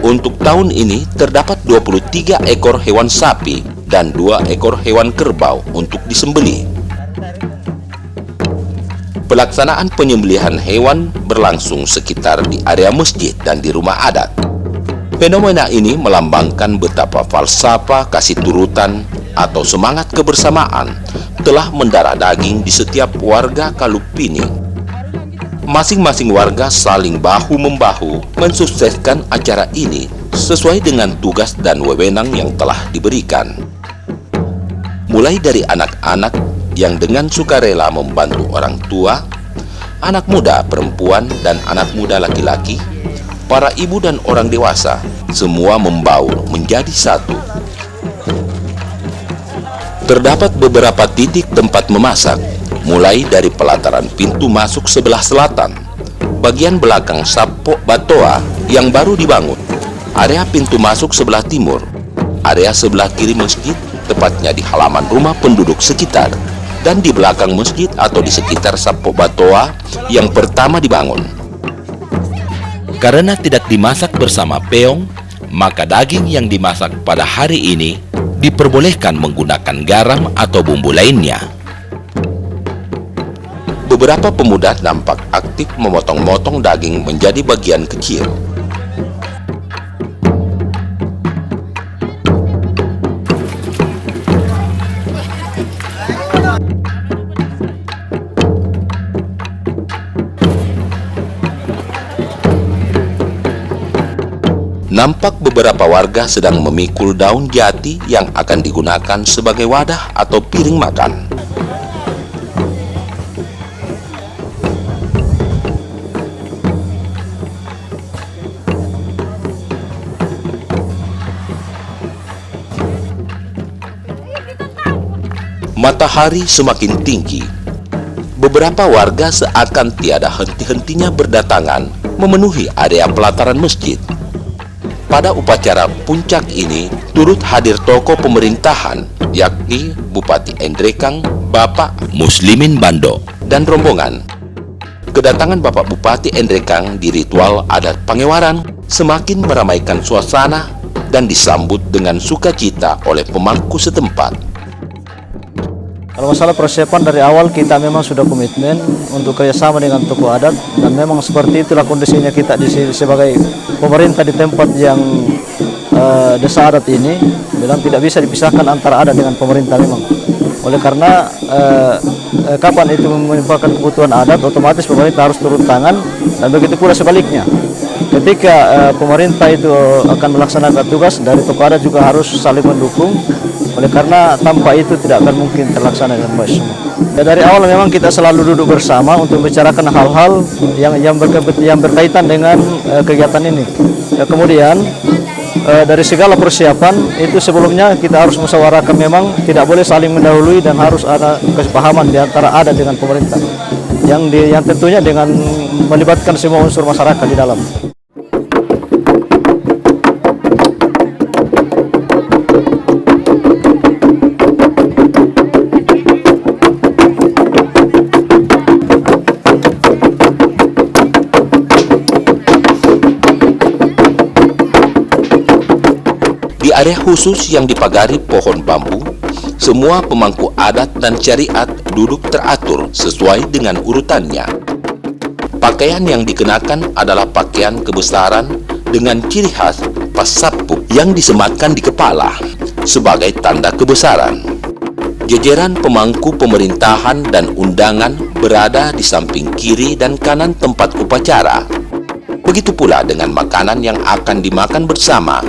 [SPEAKER 1] untuk tahun ini terdapat 23 ekor hewan sapi dan 2 ekor hewan kerbau untuk disembelih. Pelaksanaan penyembelihan hewan berlangsung sekitar di area masjid dan di rumah adat. Fenomena ini melambangkan betapa falsafah kasih turutan atau semangat kebersamaan telah mendarah daging di setiap warga Kalupini. Masing-masing warga saling bahu-membahu mensukseskan acara ini sesuai dengan tugas dan wewenang yang telah diberikan. Mulai dari anak-anak yang dengan sukarela membantu orang tua, anak muda perempuan dan anak muda laki-laki, para ibu dan orang dewasa, semua membaur menjadi satu. Terdapat beberapa titik tempat memasak, mulai dari pelataran pintu masuk sebelah selatan, bagian belakang Sapok Batoa yang baru dibangun, area pintu masuk sebelah timur, area sebelah kiri masjid, tepatnya di halaman rumah penduduk sekitar, dan di belakang masjid atau di sekitar Sapok Batoa yang pertama dibangun. Karena tidak dimasak bersama peong, maka daging yang dimasak pada hari ini diperbolehkan menggunakan garam atau bumbu lainnya. Beberapa pemuda nampak aktif memotong-motong daging menjadi bagian kecil. Nampak beberapa warga sedang memikul daun jati yang akan digunakan sebagai wadah atau piring makan. Matahari semakin tinggi. Beberapa warga seakan tiada henti-hentinya berdatangan memenuhi area pelataran masjid. Pada upacara puncak ini turut hadir tokoh pemerintahan, yakni Bupati Endrekang, Bapak Muslimin Bando, dan rombongan. Kedatangan Bapak Bupati Endrekang di ritual adat Pangewaran semakin meramaikan suasana dan disambut dengan sukacita oleh pemangku setempat.
[SPEAKER 9] Kalau masalah persiapan dari awal kita memang sudah komitmen untuk kerjasama dengan tokoh adat, dan memang seperti itulah kondisinya kita di sini sebagai pemerintah di tempat yang desa adat ini, memang tidak bisa dipisahkan antara adat dengan pemerintah memang. Oleh karena kapan itu merupakan kebutuhan adat, otomatis pemerintah harus turun tangan, dan begitu pula sebaliknya. Ketika pemerintah itu akan melaksanakan tugas, dari tokoh adat juga harus saling mendukung. Oleh karena tanpa itu tidak akan mungkin terlaksana dengan baik semua. Ya, dari awal memang kita selalu duduk bersama untuk membicarakan hal-hal yang berkaitan dengan kegiatan ini. Ya, kemudian dari segala persiapan itu sebelumnya kita harus musyawarahkan, memang tidak boleh saling mendahului dan harus ada kesepahaman di antara adat dengan pemerintah. Yang tentunya dengan melibatkan semua unsur masyarakat di dalam.
[SPEAKER 1] area khusus yang dipagari pohon bambu, semua pemangku adat dan syariat duduk teratur sesuai dengan urutannya. Pakaian yang dikenakan adalah pakaian kebesaran dengan ciri khas pasapuk yang disematkan di kepala sebagai tanda kebesaran. Jajaran pemangku pemerintahan dan undangan berada di samping kiri dan kanan tempat upacara. Begitu pula dengan makanan yang akan dimakan bersama,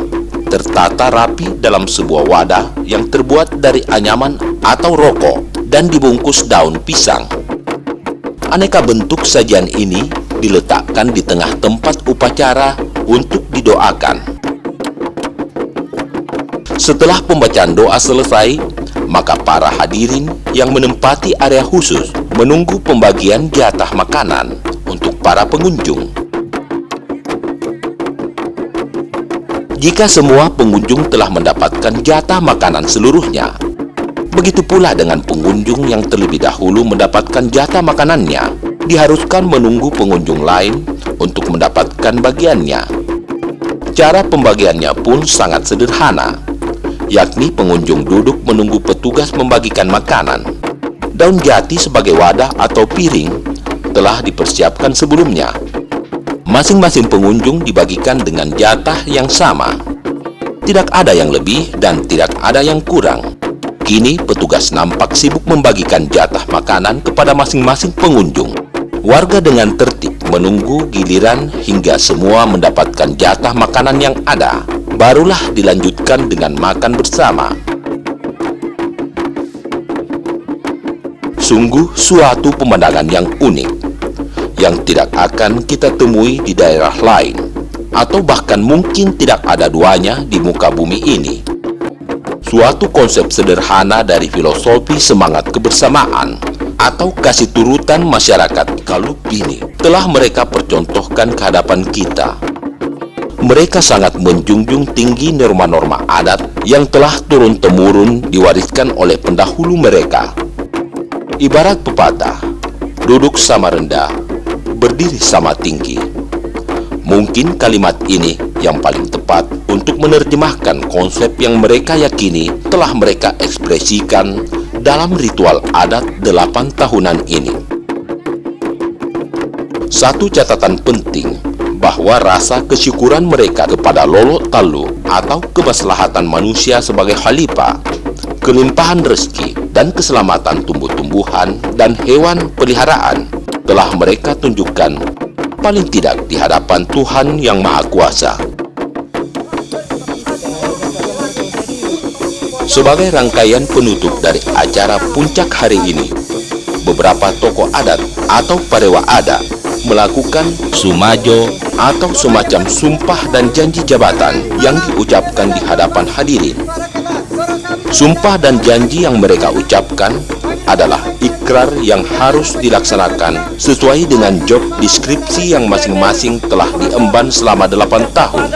[SPEAKER 1] tertata rapi dalam sebuah wadah yang terbuat dari anyaman atau rokok dan dibungkus daun pisang. Aneka bentuk sajian ini diletakkan di tengah tempat upacara untuk didoakan. Setelah pembacaan doa selesai, maka para hadirin yang menempati area khusus menunggu pembagian jatah makanan untuk para pengunjung. Jika semua pengunjung telah mendapatkan jatah makanan seluruhnya, begitu pula dengan pengunjung yang terlebih dahulu mendapatkan jatah makanannya, diharuskan menunggu pengunjung lain untuk mendapatkan bagiannya. Cara pembagiannya pun sangat sederhana, yakni pengunjung duduk menunggu petugas membagikan makanan. Daun jati sebagai wadah atau piring telah dipersiapkan sebelumnya. Masing-masing pengunjung dibagikan dengan jatah yang sama. Tidak ada yang lebih dan tidak ada yang kurang. Kini petugas nampak sibuk membagikan jatah makanan kepada masing-masing pengunjung. Warga dengan tertib menunggu giliran hingga semua mendapatkan jatah makanan yang ada. Barulah dilanjutkan dengan makan bersama. Sungguh suatu pemandangan yang unik, yang tidak akan kita temui di daerah lain, atau bahkan mungkin tidak ada duanya di muka bumi ini. Suatu konsep sederhana dari filosofi semangat kebersamaan atau kasih turutan masyarakat Kalupini telah mereka percontohkan ke hadapan kita. Mereka sangat menjunjung tinggi norma-norma adat yang telah turun-temurun diwariskan oleh pendahulu mereka. Ibarat pepatah, duduk sama rendah, berdiri sama tinggi. Mungkin kalimat ini yang paling tepat untuk menerjemahkan konsep yang mereka yakini telah mereka ekspresikan dalam ritual adat 8 tahunan ini. Satu catatan penting bahwa rasa kesyukuran mereka kepada Lolo Talu atau kemaslahatan manusia sebagai khalifah, kelimpahan rezeki dan keselamatan tumbuh-tumbuhan dan hewan peliharaan telah mereka tunjukkan paling tidak di hadapan Tuhan Yang Maha Kuasa. Sebagai rangkaian penutup dari acara puncak hari ini, beberapa tokoh adat atau parewa adat melakukan sumajo atau semacam sumpah dan janji jabatan yang diucapkan di hadapan hadirin. Sumpah dan janji yang mereka ucapkan adalah ikrar yang harus dilaksanakan sesuai dengan job deskripsi yang masing-masing telah diemban selama 8 tahun.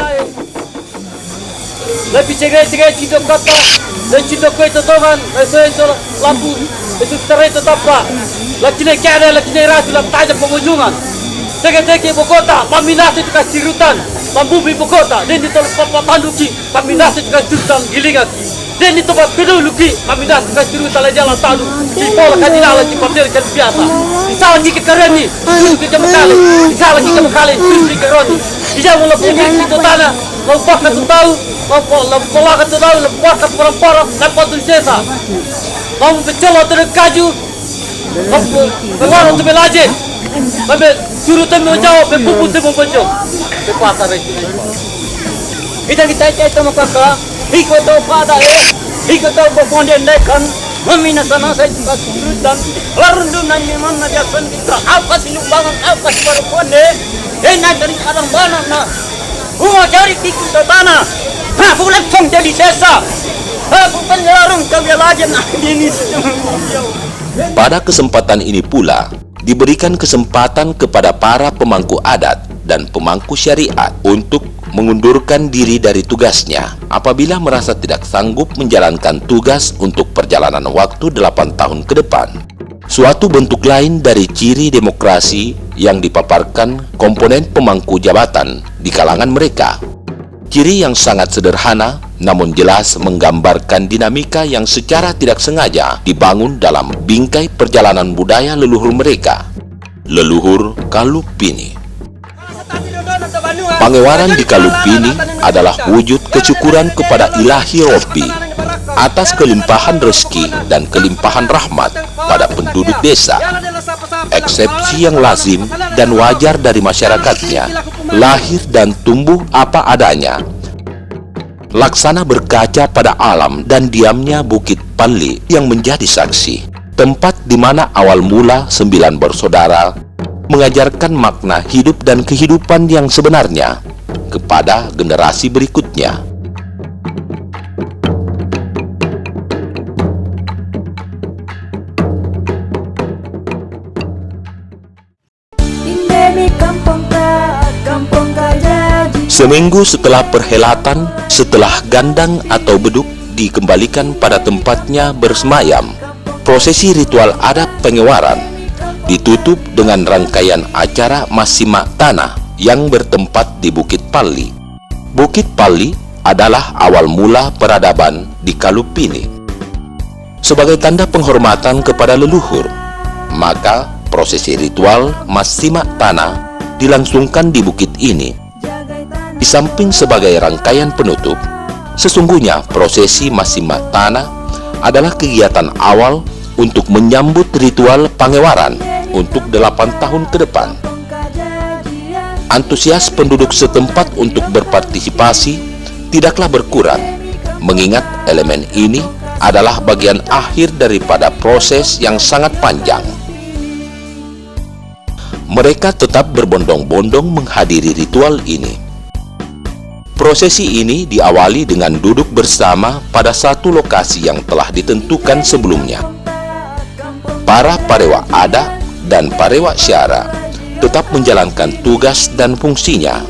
[SPEAKER 2] Lebih cegai-cegai hidup kata, dan hidup kau itu Tuhan, itu lampu, itu terai itu tapak, lagi naik kaya, lagi naik ratu, lagi tajam pengunjungan. Cegai-cegai ibu kota, paminasi itu kasih rutan, lampu ibu kota, dan itu papanduki, paminasi itu kasih rutan, gilingaki. Dan itu tempat keduluki, paminasi itu kasih rutan, jalan talu, di pola kajian lagi papel kan biasa. Di salah lagi kekerani, duduk ke jam kali, di salah lagi jam kali, duduk ke roti. Di jam lebih itu tanah, lempak itu tahu, lempak itu tahu, lempak itu perempuan, lempak itu sesa. Kamu bercelot dengan kaju, kamu itu belajar. Kami suruh temu menjawab, berpuput temu menjawab. Berpasar itu. Kita itu makaka, ikut tahu pada ikut tahu berkonden dekan, memina sana saya juga surutan. Larundun nanya mana dia sendiri, apa sih bangun, apa sih berkonde? Nak dari orang mana nak? Cari tikus ke tanah. Aku lepong jadi sesa. Aku penjarung kami lagi nak ini.
[SPEAKER 1] Pada kesempatan ini pula, diberikan kesempatan kepada para pemangku adat dan pemangku syariat untuk mengundurkan diri dari tugasnya apabila merasa tidak sanggup menjalankan tugas untuk perjalanan waktu 8 tahun ke depan. Suatu bentuk lain dari ciri demokrasi yang dipaparkan komponen pemangku jabatan di kalangan mereka. Ciri yang sangat sederhana namun jelas menggambarkan dinamika yang secara tidak sengaja dibangun dalam bingkai perjalanan budaya leluhur mereka, leluhur Kalupini. Pangewaran di Kalupini adalah wujud kesyukuran kepada Ilahi Robbi atas kelimpahan rezeki dan kelimpahan rahmat pada penduduk desa. Eksepsi yang lazim dan wajar dari masyarakatnya, lahir dan tumbuh apa adanya. Laksana berkaca pada alam dan diamnya Bukit Palli yang menjadi saksi, tempat di mana awal mula 9 bersaudara mengajarkan makna hidup dan kehidupan yang sebenarnya kepada generasi berikutnya. Seminggu setelah perhelatan, setelah gandang atau beduk dikembalikan pada tempatnya bersemayam, prosesi ritual adat pengewaran ditutup dengan rangkaian acara Masima Tanah yang bertempat di Bukit Palli. Bukit Palli adalah awal mula peradaban di Kalupini. Sebagai tanda penghormatan kepada leluhur, maka prosesi ritual Masima Tanah dilangsungkan di bukit ini. Di samping sebagai rangkaian penutup, sesungguhnya prosesi Masima Tanah adalah kegiatan awal untuk menyambut ritual pangewaran untuk 8 tahun ke depan. Antusias penduduk setempat untuk berpartisipasi tidaklah berkurang, mengingat elemen ini adalah bagian akhir daripada proses yang sangat panjang. Mereka tetap berbondong-bondong menghadiri ritual ini. Prosesi ini diawali dengan duduk bersama pada satu lokasi yang telah ditentukan sebelumnya. Para parewa adat dan parewa syara tetap menjalankan tugas dan fungsinya.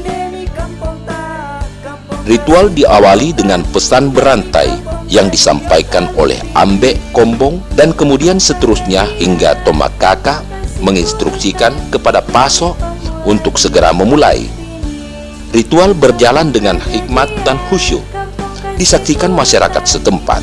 [SPEAKER 1] Ritual diawali dengan pesan berantai yang disampaikan oleh Ambek Kombong dan kemudian seterusnya hingga Tomak Kakak menginstruksikan kepada Paso untuk segera memulai. Ritual berjalan dengan hikmat dan khusyuk, disaksikan masyarakat setempat.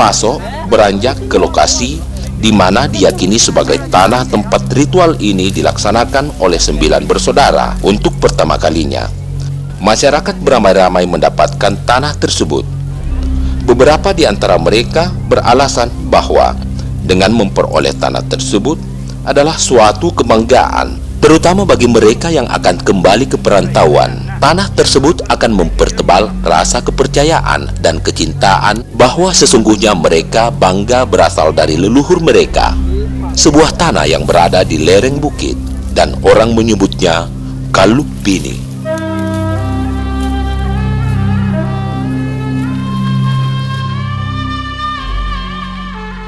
[SPEAKER 1] Paso beranjak ke lokasi di mana diyakini sebagai tanah tempat ritual ini dilaksanakan oleh 9 bersaudara untuk pertama kalinya. Masyarakat beramai-ramai mendapatkan tanah tersebut. Beberapa di antara mereka beralasan bahwa dengan memperoleh tanah tersebut adalah suatu kebanggaan, terutama bagi mereka yang akan kembali ke perantauan. Tanah tersebut akan mempertebal rasa kepercayaan dan kecintaan bahwa sesungguhnya mereka bangga berasal dari leluhur mereka. Sebuah tanah yang berada di lereng bukit dan orang menyebutnya Kalupini.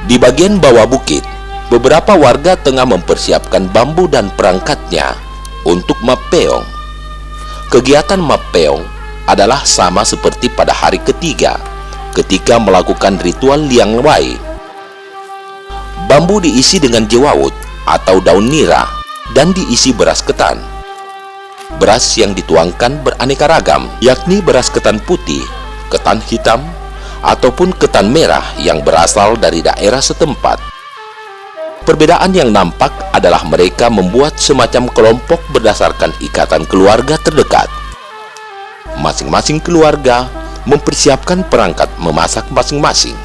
[SPEAKER 1] Di bagian bawah bukit, beberapa warga tengah mempersiapkan bambu dan perangkatnya untuk mapeong. Kegiatan mapeong adalah sama seperti pada hari ketiga ketika melakukan ritual liang wai. Bambu diisi dengan jewawut atau daun nira dan diisi beras ketan. Beras yang dituangkan beraneka ragam, yakni beras ketan putih, ketan hitam, ataupun ketan merah yang berasal dari daerah setempat. Perbedaan yang nampak adalah mereka membuat semacam kelompok berdasarkan ikatan keluarga terdekat. Masing-masing keluarga mempersiapkan perangkat memasak masing-masing.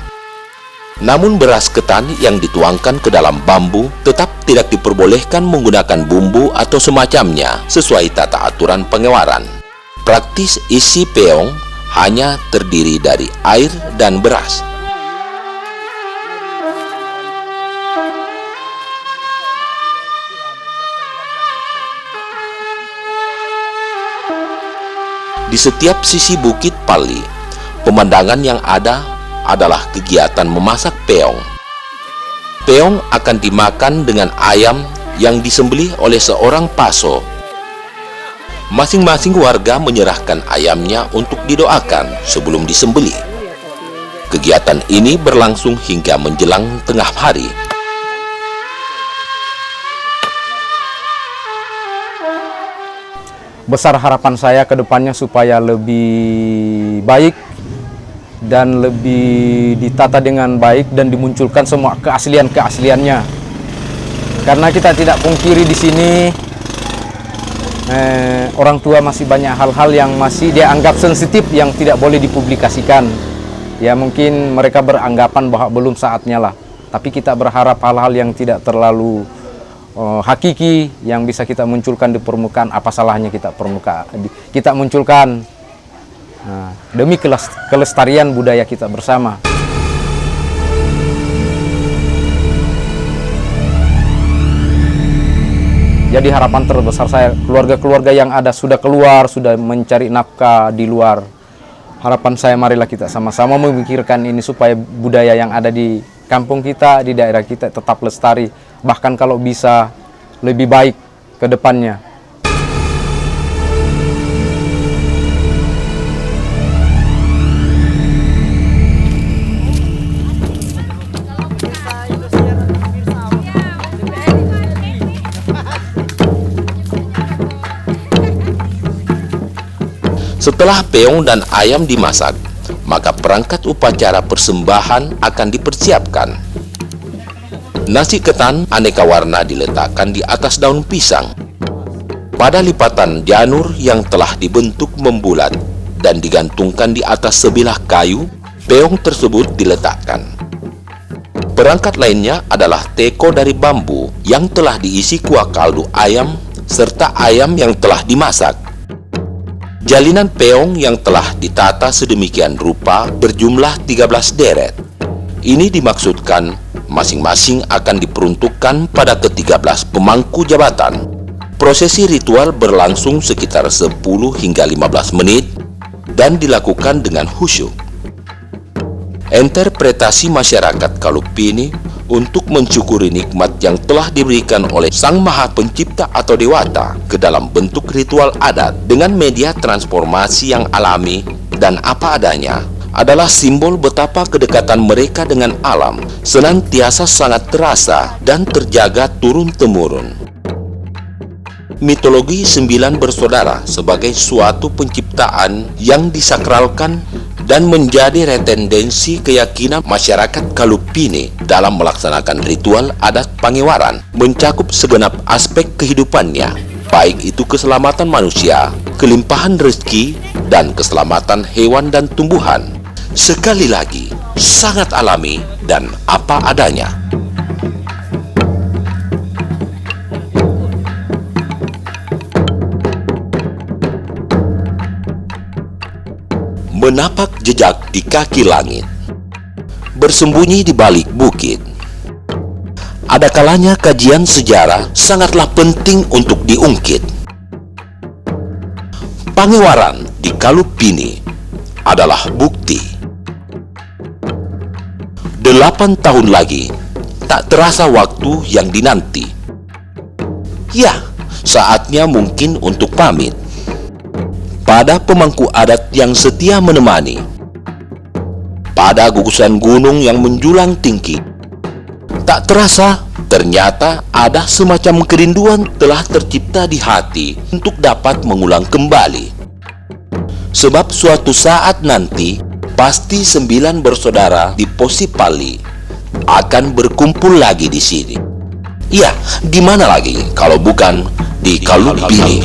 [SPEAKER 1] Namun beras ketan yang dituangkan ke dalam bambu tetap tidak diperbolehkan menggunakan bumbu atau semacamnya sesuai tata aturan pengewaran. Praktis isi peong hanya terdiri dari air dan beras. Di setiap sisi Bukit Pali, pemandangan yang ada adalah kegiatan memasak peong. Peong akan dimakan dengan ayam yang disembelih oleh seorang paso. Masing-masing warga menyerahkan ayamnya untuk didoakan sebelum disembelih. Kegiatan ini berlangsung hingga menjelang tengah hari.
[SPEAKER 10] Besar harapan saya ke depannya supaya lebih baik dan lebih ditata dengan baik dan dimunculkan semua keasliannya. Karena kita tidak pungkiri di sini orang tua masih banyak hal-hal yang masih dia anggap sensitif yang tidak boleh dipublikasikan. Ya mungkin mereka beranggapan bahwa belum saatnya lah. Tapi kita berharap hal-hal yang tidak terlalu hakiki yang bisa kita munculkan di permukaan, apa salahnya kita munculkan demi kelestarian budaya kita bersama. Jadi harapan terbesar saya, keluarga-keluarga yang ada sudah keluar, sudah mencari nafkah di luar. Harapan saya marilah kita sama-sama memikirkan ini supaya budaya yang ada di kampung kita, di daerah kita tetap lestari. Bahkan kalau bisa lebih baik ke depannya.
[SPEAKER 1] Setelah peong dan ayam dimasak, maka perangkat upacara persembahan akan dipersiapkan. Nasi ketan aneka warna diletakkan di atas daun pisang. Pada lipatan janur yang telah dibentuk membulat dan digantungkan di atas sebilah kayu, peong tersebut diletakkan. Perangkat lainnya adalah teko dari bambu yang telah diisi kuah kaldu ayam serta ayam yang telah dimasak. Jalinan peong yang telah ditata sedemikian rupa berjumlah 13 deret. Ini dimaksudkan masing-masing akan diperuntukkan pada ke-13 pemangku jabatan. Prosesi ritual berlangsung sekitar 10 hingga 15 menit dan dilakukan dengan khusyuk. Interpretasi masyarakat Kalupini untuk mensyukuri nikmat yang telah diberikan oleh Sang Maha Pencipta atau Dewata ke dalam bentuk ritual adat dengan media transformasi yang alami dan apa adanya adalah simbol betapa kedekatan mereka dengan alam senantiasa sangat terasa dan terjaga turun-temurun. Mitologi 9 bersaudara sebagai suatu penciptaan yang disakralkan dan menjadi retendensi keyakinan masyarakat Kalupini dalam melaksanakan ritual adat Pangewaran, mencakup segenap aspek kehidupannya, baik itu keselamatan manusia, kelimpahan rezeki, dan keselamatan hewan dan tumbuhan. Sekali lagi, sangat alami dan apa adanya. Menapak jejak di kaki langit, bersembunyi di balik bukit. Ada kalanya kajian sejarah sangatlah penting untuk diungkit. Pangewaran di Kalupini adalah bukti. 8 tahun lagi, tak terasa waktu yang dinanti. Ya, saatnya mungkin untuk pamit pada pemangku adat yang setia menemani, pada gugusan gunung yang menjulang tinggi. Tak terasa, ternyata ada semacam kerinduan telah tercipta di hati untuk dapat mengulang kembali. Sebab suatu saat nanti, pasti 9 bersaudara di Posipali akan berkumpul lagi di sini. Iya, di mana lagi kalau bukan di Kalupini.